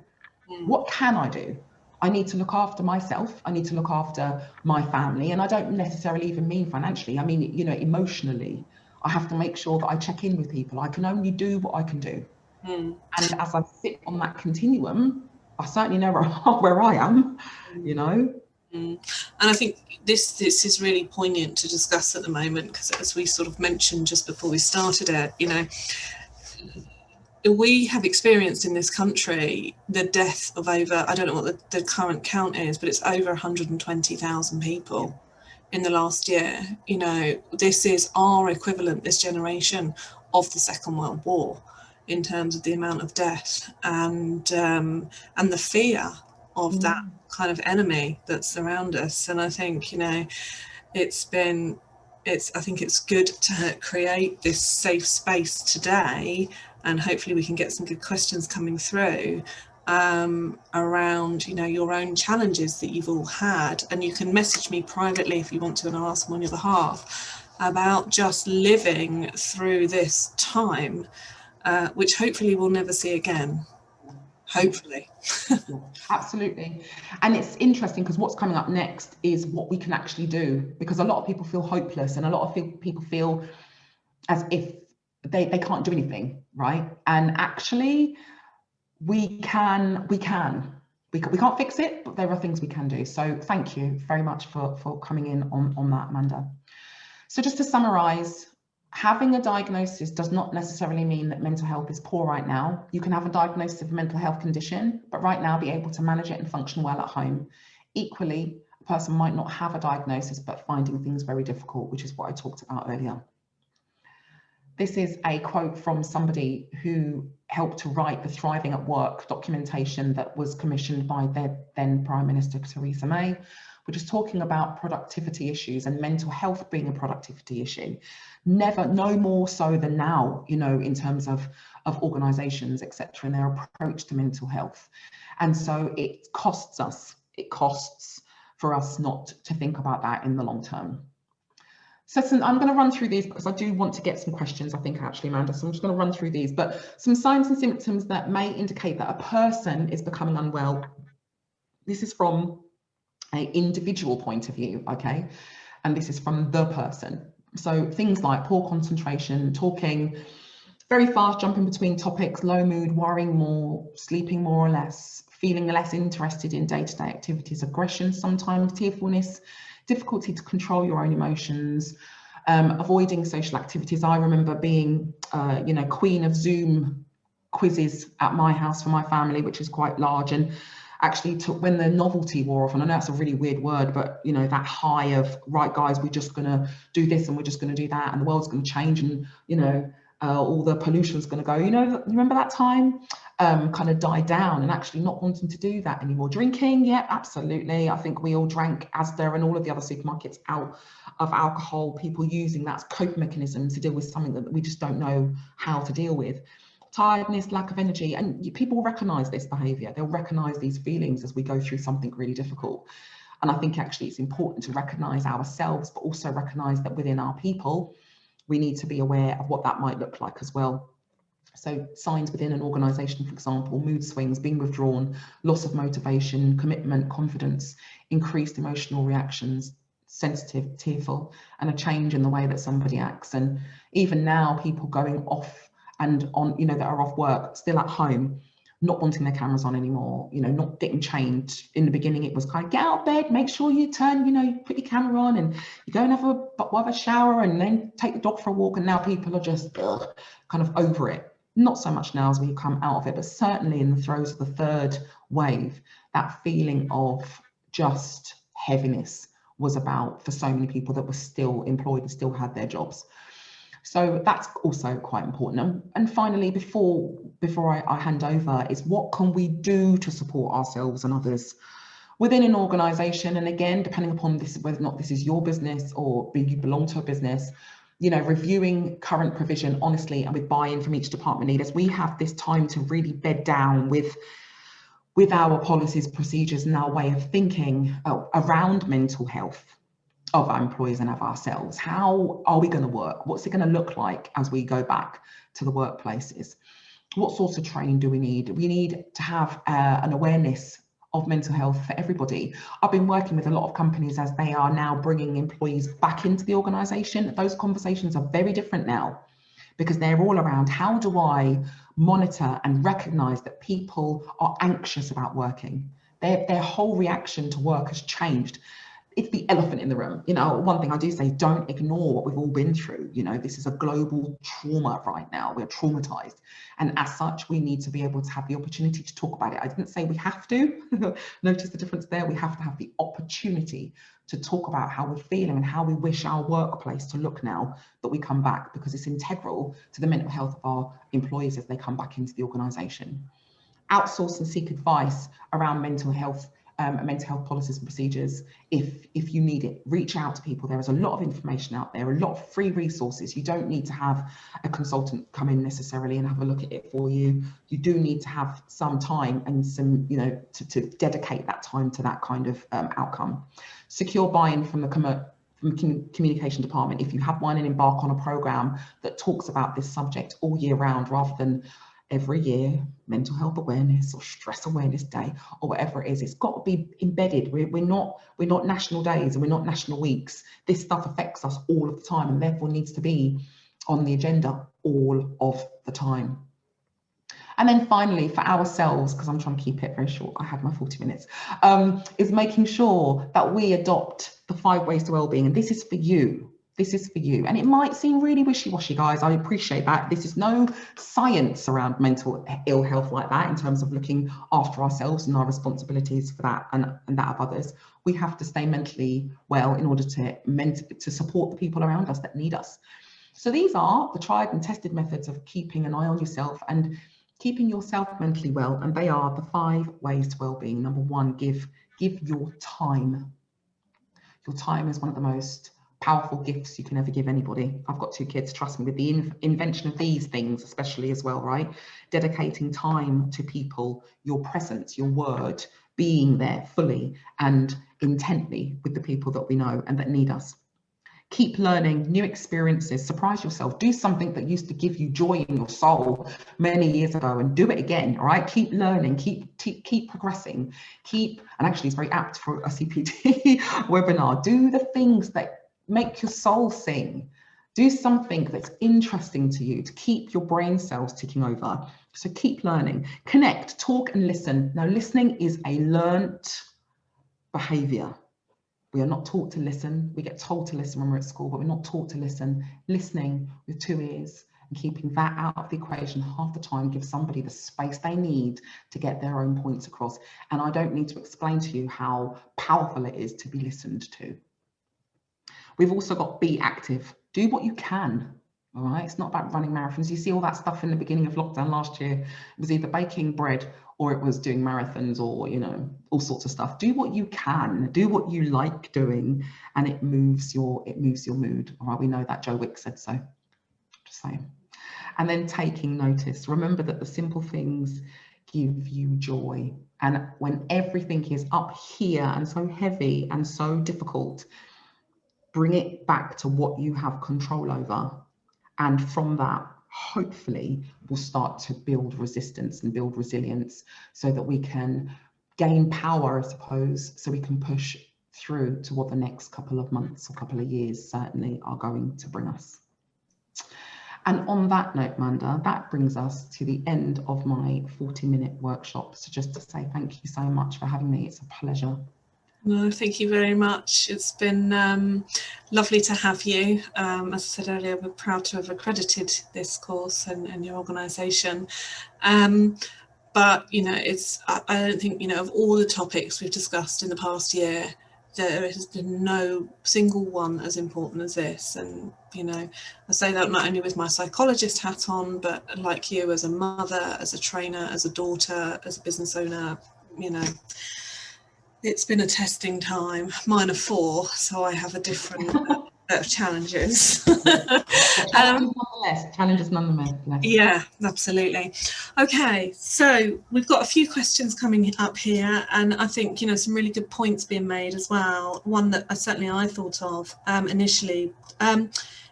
What can I do? I need to look after myself. I need to look after my family. And I don't necessarily even mean financially. I mean, you know, emotionally. I have to make sure that I check in with people. I can only do what I can do. And as I sit on that continuum, I certainly know where I am, you know. And I think this is really poignant to discuss at the moment, because as we sort of mentioned just before we started it, you know, we have experienced in this country the death of over, I don't know what the current count is, but it's over 120,000 people in the last year. You know, this is our equivalent, this generation, of the Second World War in terms of the amount of death and the fear of that kind of enemy that's around us. And I think, you know, I think it's good to create this safe space today, and hopefully we can get some good questions coming through around, you know, your own challenges that you've all had. And you can message me privately if you want to, and I'll ask them on your behalf about just living through this time, which hopefully we'll never see again. Hopefully. Absolutely. And it's interesting because what's coming up next is what we can actually do, because a lot of people feel hopeless, and a lot of people feel as if they can't do anything, right? And actually we can't fix it, but there are things we can do. So thank you very much for coming in on that, Amanda. So just to summarize, having a diagnosis does not necessarily mean that mental health is poor right now. You can have a diagnosis of a mental health condition, but right now be able to manage it and function well at home. Equally, a person might not have a diagnosis, but finding things very difficult, which is what I talked about earlier. This is a quote from somebody who helped to write the Thriving at Work documentation that was commissioned by their then Prime Minister, Theresa May, which is talking about productivity issues and mental health being a productivity issue. No more so than now, you know, in terms of organisations, etc., and their approach to mental health. And so it costs for us not to think about that in the long term. So I'm going to run through these because I do want to get some questions, I think, actually, Amanda. So I'm just going to run through these. But some signs and symptoms that may indicate that a person is becoming unwell. This is from an individual point of view, okay? And this is from the person. So things like poor concentration, talking very fast, jumping between topics, low mood, worrying more, sleeping more or less, feeling less interested in day-to-day activities, aggression sometimes, tearfulness, difficulty to control your own emotions, avoiding social activities. I remember being, you know, queen of Zoom quizzes at my house for my family, which is quite large, and actually took when the novelty wore off, and I know that's a really weird word, but you know, that high of, right guys, we're just gonna do this and we're just gonna do that and the world's gonna change and, you know, all the pollution's gonna go, you know, remember that time? Kind of died down, and actually not wanting to do that anymore. Drinking, yeah, absolutely. I think we all drank Asda and all of the other supermarkets out of alcohol, people using that as coping mechanism to deal with something that we just don't know how to deal with. Tiredness, lack of energy, and people recognise this behaviour. They'll recognise these feelings as we go through something really difficult. And I think actually it's important to recognise ourselves, but also recognise that within our people, we need to be aware of what that might look like as well. So signs within an organisation, for example, mood swings, being withdrawn, loss of motivation, commitment, confidence, increased emotional reactions, sensitive, tearful, and a change in the way that somebody acts. And even now, people going off and on, you know, that are off work, still at home, not wanting their cameras on anymore, you know, not getting chained. In the beginning, it was kind of get out of bed, make sure you turn, you know, you put your camera on and you go and have a shower and then take the dog for a walk. And now people are just kind of over it. Not so much now as we come out of it, but certainly in the throes of the third wave, that feeling of just heaviness was about for so many people that were still employed and still had their jobs. So that's also quite important. And finally, before I hand over, is what can we do to support ourselves and others within an organisation? And again, depending upon this, whether or not this is your business or you belong to a business, you know, reviewing current provision honestly and with buy-in from each department lead, as we have this time to really bed down with our policies, procedures and our way of thinking around mental health of our employees and of ourselves. How are we going to work? What's it going to look like as we go back to the workplaces? What sorts of training do we need? We need to have an awareness of mental health for everybody. I've been working with a lot of companies as they are now bringing employees back into the organisation. Those conversations are very different now because they're all around how do I monitor and recognise that people are anxious about working. Their whole reaction to work has changed. It's the elephant in the room. You know, one thing I do say, don't ignore what we've all been through. You know, this is a global trauma right now. We're traumatized. And as such, we need to be able to have the opportunity to talk about it. I didn't say we have to. Notice the difference there. We have to have the opportunity to talk about how we're feeling and how we wish our workplace to look now that we come back, because it's integral to the mental health of our employees as they come back into the organisation. Outsource and seek advice around mental health policies and procedures. If you need it, reach out to people. There is a lot of information out there, a lot of free resources. You don't need to have a consultant come in necessarily and have a look at it for you. You do need to have some time and some, you know, to dedicate that time to that kind of outcome. Secure buy-in from the communication department if you have one, and embark on a program that talks about this subject all year round rather than every year, mental health awareness or stress awareness day or whatever it is. It's got to be embedded. We're not national days and we're not national weeks. This stuff affects us all of the time and therefore needs to be on the agenda all of the time. And then finally, for ourselves, because I'm trying to keep it very short, I have my 40 minutes, is making sure that we adopt the 5 ways to wellbeing. And this is for you. this is for you. And it might seem really wishy-washy, guys. I appreciate that. This is no science around mental ill health like that in terms of looking after ourselves and our responsibilities for that and that of others. We have to stay mentally well in order to support the people around us that need us. So these are the tried and tested methods of keeping an eye on yourself and keeping yourself mentally well. And they are the 5 ways to well-being. Number 1, give your time. Your time is one of the most powerful gifts you can ever give anybody. I've got 2 kids, trust me, with the invention of these things, especially as well, right? Dedicating time to people, your presence, your word, being there fully and intently with the people that we know and that need us. Keep learning new experiences, surprise yourself, do something that used to give you joy in your soul many years ago and do it again, all right? Keep learning, keep progressing, and actually it's very apt for a CPD webinar, do the things that make your soul sing. Do something that's interesting to you to keep your brain cells ticking over. So keep learning, connect, talk and listen. Now listening is a learnt behavior. We are not taught to listen. We get told to listen when we're at school, but we're not taught to listen. Listening with 2 ears and keeping that out of the equation half the time gives somebody the space they need to get their own points across. And I don't need to explain to you how powerful it is to be listened to. We've also got be active. Do what you can. All right, it's not about running marathons. You see all that stuff in the beginning of lockdown last year. It was either baking bread or it was doing marathons or, you know, all sorts of stuff. Do what you can, do what you like doing, and it moves your mood. All right, we know that Joe Wick said so. Just saying. And then taking notice. Remember that the simple things give you joy. And when everything is up here and so heavy and so difficult, bring it back to what you have control over. And from that, hopefully, we'll start to build resistance and build resilience so that we can gain power, I suppose, so we can push through to what the next couple of months or couple of years certainly are going to bring us. And on that note, Amanda, that brings us to the end of my 40-minute workshop. So just to say thank you so much for having me. It's a pleasure. No, thank you very much. It's been lovely to have you. As I said earlier, we're proud to have accredited this course and your organisation. But, you know, I don't think, you know, of all the topics we've discussed in the past year, there has been no single one as important as this. And, you know, I say that not only with my psychologist hat on, but like you, as a mother, as a trainer, as a daughter, as a business owner, you know, it's been a testing time. Mine are 4, so I have a different set of challenges. Challenges nonetheless. Yeah, absolutely. Okay, so we've got a few questions coming up here, and I think, you know, some really good points being made as well. One that certainly I thought of initially,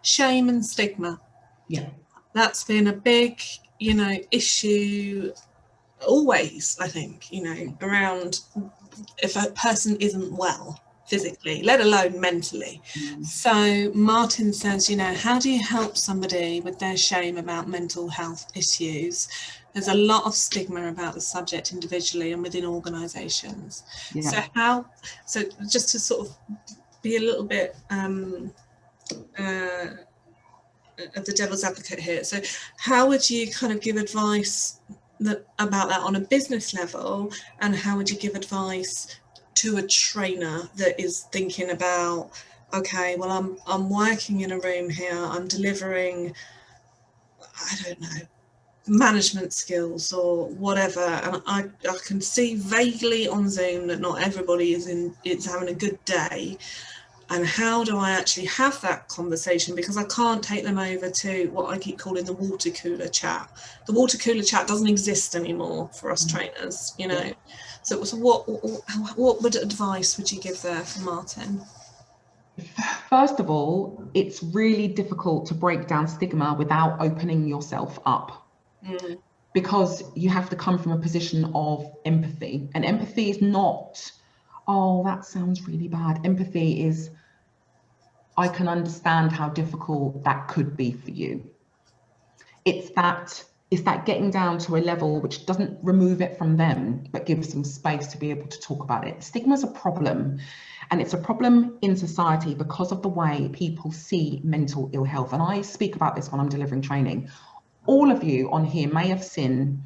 shame and stigma. Yeah, that's been a big, you know, issue always, I think, you know, around if a person isn't well physically, let alone mentally. So Martin says, you know, how do you help somebody with their shame about mental health issues? There's a lot of stigma about the subject individually and within organisations. Yeah. So just to sort of be a little bit of the devil's advocate here. So how would you kind of give advice about that on a business level, and how would you give advice to a trainer that is thinking about, okay, well, I'm working in a room here, I'm delivering, I don't know, management skills or whatever, and I can see vaguely on Zoom that not everybody is having a good day. And how do I actually have that conversation? Because I can't take them over to what I keep calling the water cooler chat. The water cooler chat doesn't exist anymore for us trainers, you know. So what advice would you give there for Martin? First of all, it's really difficult to break down stigma without opening yourself up. Because you have to come from a position of empathy. And empathy is not, oh, that sounds really bad. Empathy is, I can understand how difficult that could be for you. It's that getting down to a level which doesn't remove it from them, but gives them space to be able to talk about it. Stigma is a problem. And it's a problem in society because of the way people see mental ill health. And I speak about this when I'm delivering training. All of you on here may have seen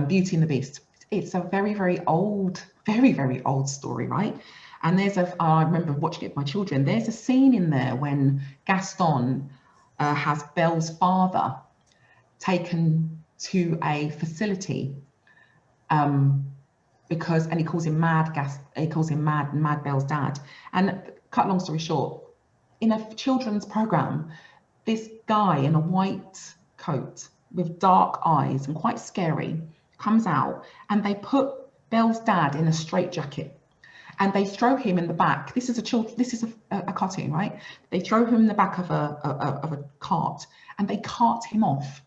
Beauty and the Beast. It's a very, very old story, right? And I remember watching it with my children. There's a scene in there when Gaston has Belle's father taken to a facility because, and he calls him Mad Belle's dad. And cut long story short, in a children's program, this guy in a white coat with dark eyes and quite scary comes out, and they put Belle's dad in a straitjacket and they throw him in the back. This is a cartoon, right? They throw him in the back of a cart and they cart him off.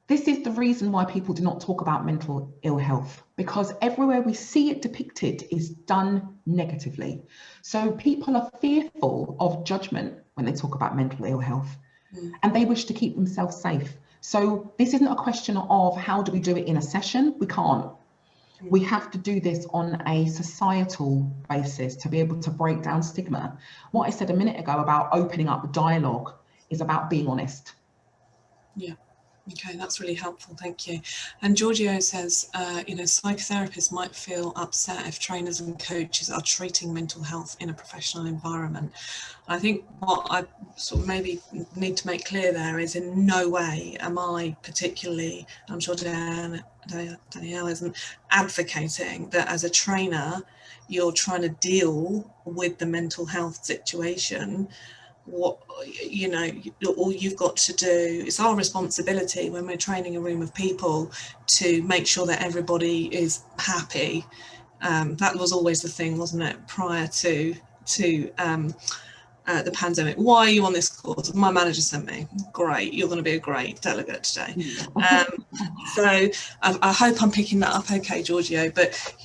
This is the reason why people do not talk about mental ill health, because everywhere we see it depicted is done negatively. So people are fearful of judgment when they talk about mental ill health, and they wish to keep themselves safe. So this isn't a question of how do we do it in a session. We can't. We have to do this on a societal basis to be able to break down stigma. What I said a minute ago about opening up dialogue is about being honest. Yeah. Okay, that's really helpful, thank you. And Giorgio says, psychotherapists might feel upset if trainers and coaches are treating mental health in a professional environment. I think what I sort of maybe need to make clear there is in no way am I particularly, I'm sure Danielle isn't advocating that as a trainer, you're trying to deal with the mental health situation. What all you've got to do, it's our responsibility when we're training a room of people to make sure that everybody is happy. That was always the thing, wasn't it, prior to the pandemic? Why are you on this course? My manager sent me. Great, you're going to be a great delegate today. So I hope I'm picking that up okay, Giorgio, but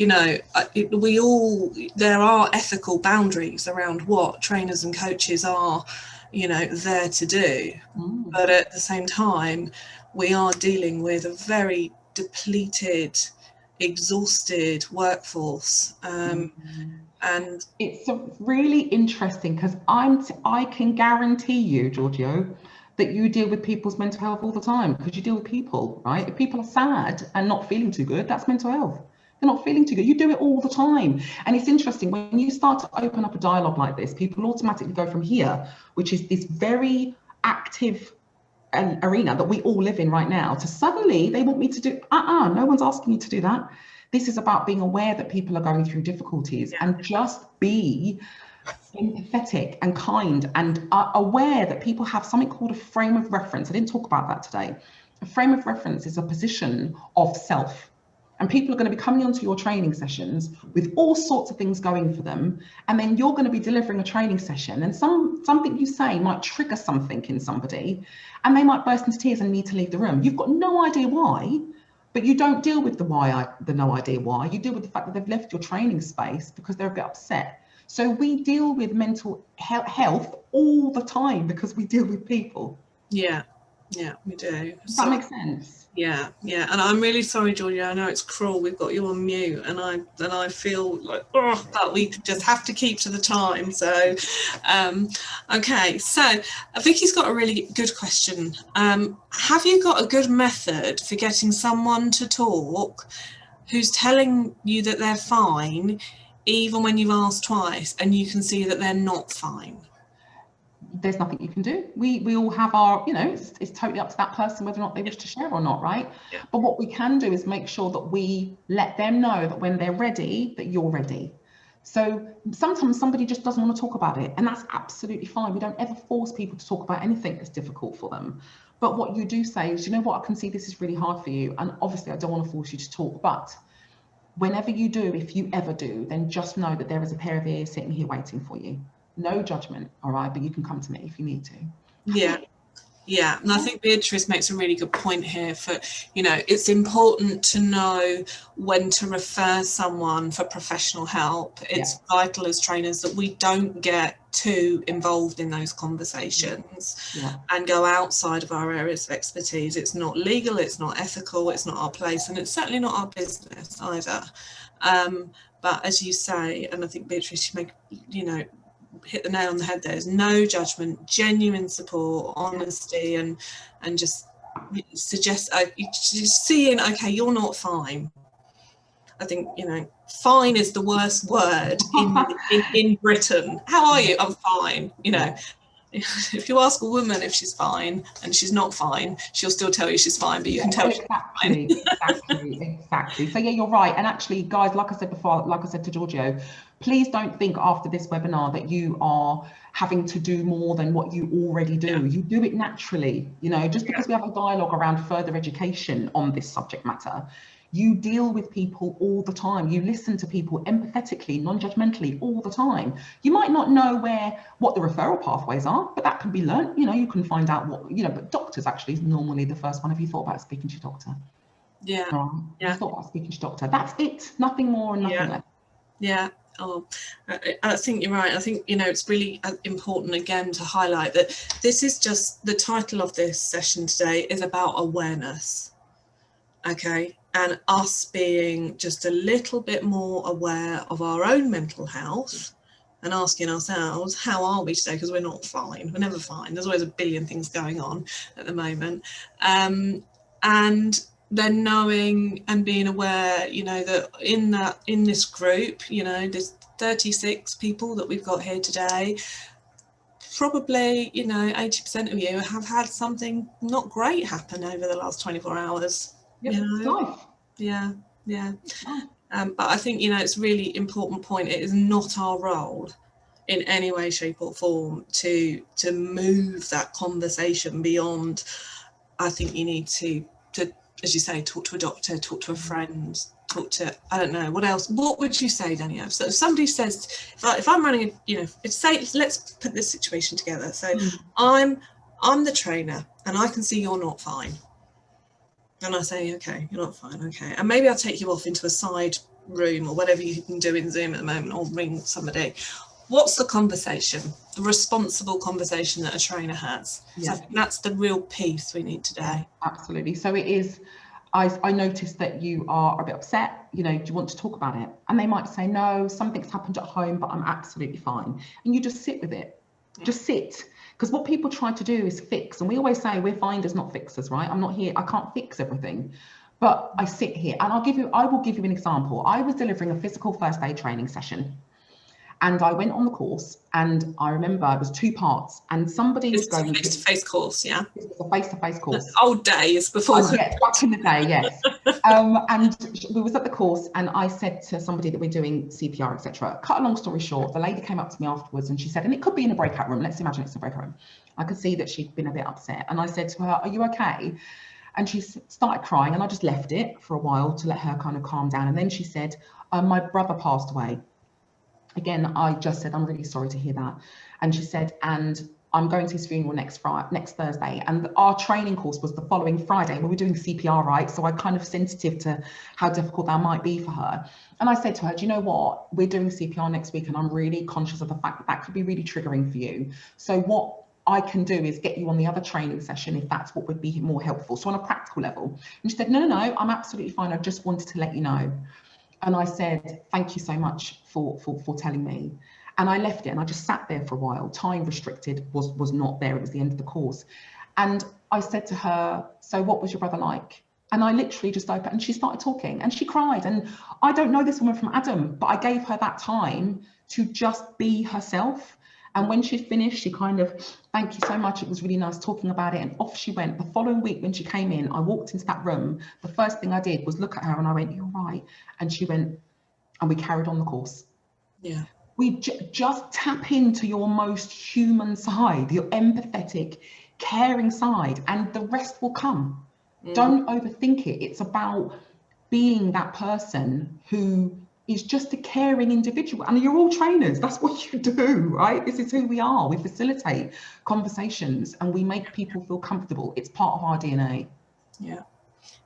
there are ethical boundaries around what trainers and coaches are there to do, but at the same time we are dealing with a very depleted, exhausted workforce, and it's really interesting because I can guarantee you, Giorgio, that you deal with people's mental health all the time, because you deal with people, right? If people are sad and not feeling too good, that's mental health. They're not feeling too good. You do it all the time. And it's interesting, when you start to open up a dialogue like this, people automatically go from here, which is this very active arena that we all live in right now, to suddenly they want me to do, no one's asking you to do that. This is about being aware that people are going through difficulties, and just be empathetic and kind and aware that people have something called a frame of reference. I didn't talk about that today. A frame of reference is a position of self. And people are going to be coming onto your training sessions with all sorts of things going for them. And then you're going to be delivering a training session, and something you say might trigger something in somebody, and they might burst into tears and need to leave the room. You've got no idea why, but you don't deal with the no idea why. You deal with the fact that they've left your training space because they're a bit upset. So we deal with mental health all the time because we deal with people. Yeah, we do. Does that make sense? Yeah, and I'm really sorry, Georgia. I know it's cruel. We've got you on mute, and I feel like that we just have to keep to the time. So, okay. So Vicky's got a really good question. Have you got a good method for getting someone to talk who's telling you that they're fine, even when you've asked twice and you can see that they're not fine? There's nothing you can do. We all have our, it's totally up to that person whether or not they wish to share or not, right? Yeah. But what we can do is make sure that we let them know that when they're ready, that you're ready. So sometimes somebody just doesn't want to talk about it, and that's absolutely fine. We don't ever force people to talk about anything that's difficult for them. But what you do say is, I can see this is really hard for you, and obviously I don't want to force you to talk, but whenever you do, if you ever do, then just know that there is a pair of ears sitting here waiting for you. No judgment, all right? But you can come to me if you need to. Yeah. Yeah, and I think Beatrice makes a really good point here for, you know, it's important to know when to refer someone for professional help. It's vital as trainers that we don't get too involved in those conversations and go outside of our areas of expertise. It's not legal, it's not ethical, it's not our place, and it's certainly not our business either. But as you say, and I think Beatrice, you know, hit the nail on the head. There's no judgment, genuine support, honesty, and just suggest seeing, okay, you're not fine. I think, you know, fine is the worst word in Britain. How are you? I'm fine. You know, if you ask a woman if she's fine and she's not fine, she'll still tell you she's fine, but you can tell she's fine. Exactly. So yeah, you're right. And actually, guys, like I said before, like I said to Giorgio, please don't think after this webinar that you are having to do more than what you already do. You do it naturally, you know, just because we have a dialogue around further education on this subject matter. You deal with people all the time. You listen to people empathetically, non-judgmentally all the time. You might not know what the referral pathways are, but that can be learned. You know, you can find out what, you know, but doctors actually is normally the first one. Have you thought about speaking to your doctor? Yeah. You thought about speaking to your doctor. That's it. Nothing more and nothing less. Yeah. Oh, I think you're right. I think, you know, it's really important again to highlight that this is just, the title of this session today is about awareness. Okay. And us being just a little bit more aware of our own mental health and asking ourselves, how are we today? Because we're not fine. We're never fine. There's always a billion things going on at the moment. And then knowing and being aware, you know, that in this group, you know, there's 36 people that we've got here today. Probably, you know, 80% of you have had something not great happen over the last 24 hours. Yep, you know? life. Yeah. But I think, you know, it's a really important point. It is not our role in any way, shape or form to move that conversation beyond. I think you need to, as you say, talk to a doctor, talk to a friend, talk to, I don't know, what else? What would you say, Danielle? So if somebody says, if I'm running, you know, let's put this situation together. So I'm the trainer and I can see you're not fine. And I say, okay, you're not fine, okay. And maybe I'll take you off into a side room or whatever you can do in Zoom at the moment, or ring somebody. What's the conversation, the responsible conversation that a trainer has? So I think that's the real piece we need today. Absolutely. So it is, I noticed that you are a bit upset, you know, do you want to talk about it? And they might say, no, something's happened at home, but I'm absolutely fine. And you just sit with it, just sit. Because what people try to do is fix, and we always say we're finders, not fixers, right? I'm not here, I can't fix everything, but I sit here and I will give you an example. I was delivering a physical first aid training session and I went on the course, and I remember it was 2 parts, and somebody was going to face-to-face course, yeah? It was a face-to-face course. Old days before. Yes, back in the day, yes. And we was at the course, and I said to somebody that we're doing CPR, etc. Cut a long story short, the lady came up to me afterwards and she said, and it could be in a breakout room, let's imagine it's a breakout room. I could see that she'd been a bit upset, and I said to her, are you okay? And she started crying, and I just left it for a while to let her kind of calm down. And then she said, my brother passed away. Again, I just said, I'm really sorry to hear that. And she said, and I'm going to his funeral next Thursday. And our training course was the following Friday. We were doing CPR, right? So I'm kind of sensitive to how difficult that might be for her. And I said to her, do you know what? We're doing CPR next week, and I'm really conscious of the fact that that could be really triggering for you. So what I can do is get you on the other training session if that's what would be more helpful. So on a practical level. And she said, no, I'm absolutely fine. I just wanted to let you know. And I said, thank you so much for telling me. And I left it, and I just sat there for a while. Time restricted was not there. It was the end of the course. And I said to her, so what was your brother like? And I literally just opened, and she started talking, and she cried. And I don't know this woman from Adam, but I gave her that time to just be herself. And when she finished, she kind of, thank you so much. It was really nice talking about it. And off she went. The following week when she came in, I walked into that room. The first thing I did was look at her, and I went, you're right. And she went, and we carried on the course. Yeah. We just tap into your most human side, your empathetic, caring side, and the rest will come. Don't overthink it. It's about being that person who is just a caring individual. And you're all trainers. That's what you do, right? This is who we are. We facilitate conversations and we make people feel comfortable. It's part of our DNA. Yeah.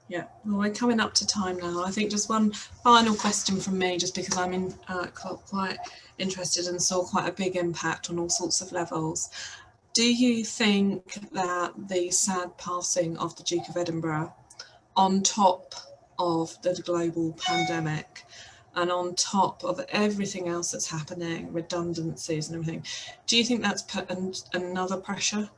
Yeah, well, we're coming up to time now. I think just one final question from me, just because I'm quite interested and saw quite a big impact on all sorts of levels. Do you think that the sad passing of the Duke of Edinburgh, on top of the global pandemic and on top of everything else that's happening, redundancies and everything, do you think that's put another pressure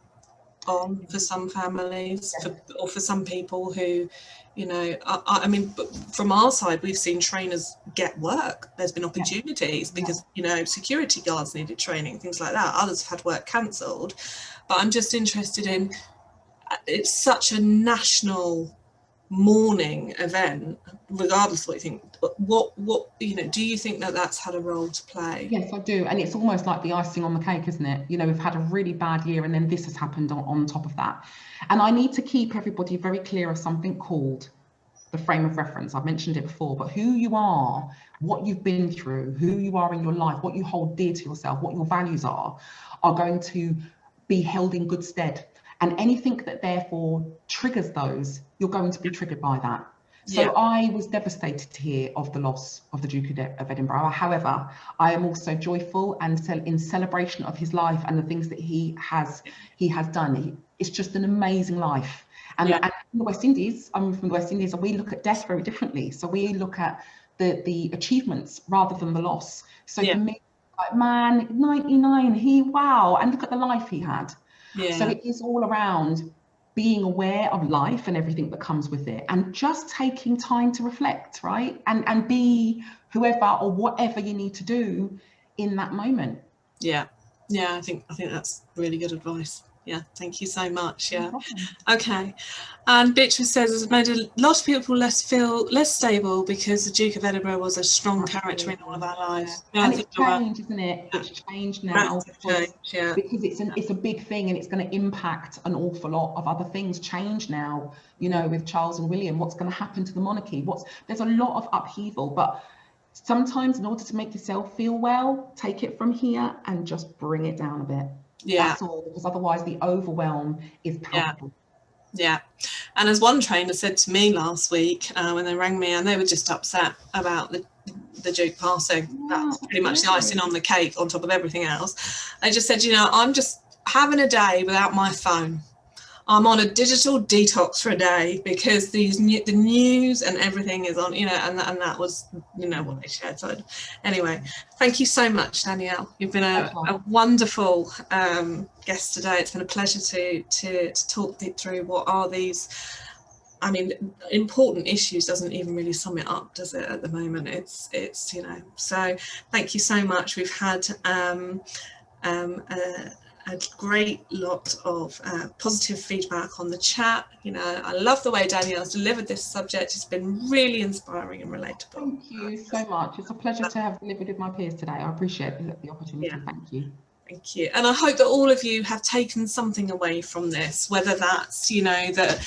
on for some families, or for some people who, you know, I mean, from our side, we've seen trainers get work. There's been opportunities because, you know, security guards needed training, things like that. Others have had work cancelled. But I'm just interested in, it's such a national mourning event, regardless of what you think. What you know, do you think that that's had a role to play? Yes, I do. And it's almost like the icing on the cake, isn't it? You know, we've had a really bad year and then this has happened on top of that. And I need to keep everybody very clear of something called the frame of reference. I've mentioned it before, but who you are, what you've been through, who you are in your life, what you hold dear to yourself, what your values are going to be held in good stead. And anything that therefore triggers those, you're going to be triggered by that. So I was devastated to hear of the loss of the Duke of Edinburgh. However, I am also joyful and in celebration of his life and the things that he has done. It's just an amazing life. And in the West Indies, I'm from the West Indies, and we look at death very differently. So we look at the achievements rather than the loss. So for me, like, man, 99, wow, and look at the life he had. So it is all around being aware of life and everything that comes with it, and just taking time to reflect, right? And be whoever or whatever you need to do in that moment. Yeah, I think that's really good advice. Yeah, thank you so much. Yeah. Okay. And Beatrice says it's made a lot of people feel less stable because the Duke of Edinburgh was a strong character in all of our lives. And it's changed, isn't it? It's changed now because it's a big thing, and it's going to impact an awful lot of other things. Change now, you know, with Charles and William, what's going to happen to the monarchy? There's a lot of upheaval, but sometimes in order to make yourself feel well, take it from here and just bring it down a bit. That's all, because otherwise the overwhelm is palpable. Yeah. And as one trainer said to me last week, when they rang me, and they were just upset about the Duke passing, that's pretty much the icing on the cake on top of everything else. They just said, you know, I'm just having a day without my phone. I'm on a digital detox for a day because the news and everything is on, you know, and that was, you know, what they shared. So anyway, thank you so much, Danielle. You've been a wonderful guest today. It's been a pleasure to talk through what are these, I mean, important issues. Doesn't even really sum it up, does it, at the moment? It's you know, so thank you so much. We've had a great lot of positive feedback on the chat. You know, I love the way Danielle's delivered this subject. It's been really inspiring and relatable. Thank you so much. It's a pleasure to have delivered with my peers today. I appreciate the opportunity. Thank you. Thank you. And I hope that all of you have taken something away from this, whether that's, you know, that,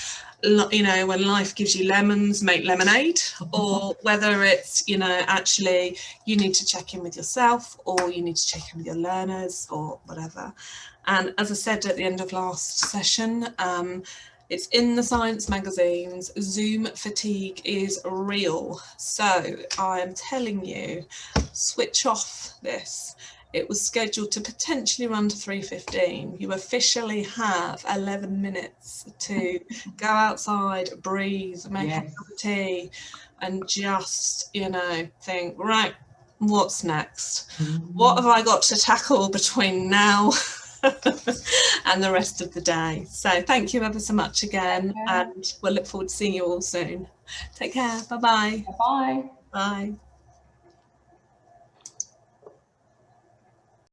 you know, when life gives you lemons, make lemonade, or whether it's, you know, actually you need to check in with yourself, or you need to check in with your learners, or whatever. And as I said at the end of last session, it's in the science magazines, Zoom fatigue is real. So I am telling you, switch off this. It was scheduled to potentially run to 3:15. You officially have 11 minutes to go outside, breathe, make a cup of tea, and just, you know, think, right, what's next? What have I got to tackle between now and the rest of the day? So thank you ever so much again, and we'll look forward to seeing you all soon. Take care. Bye-bye. Bye. Bye.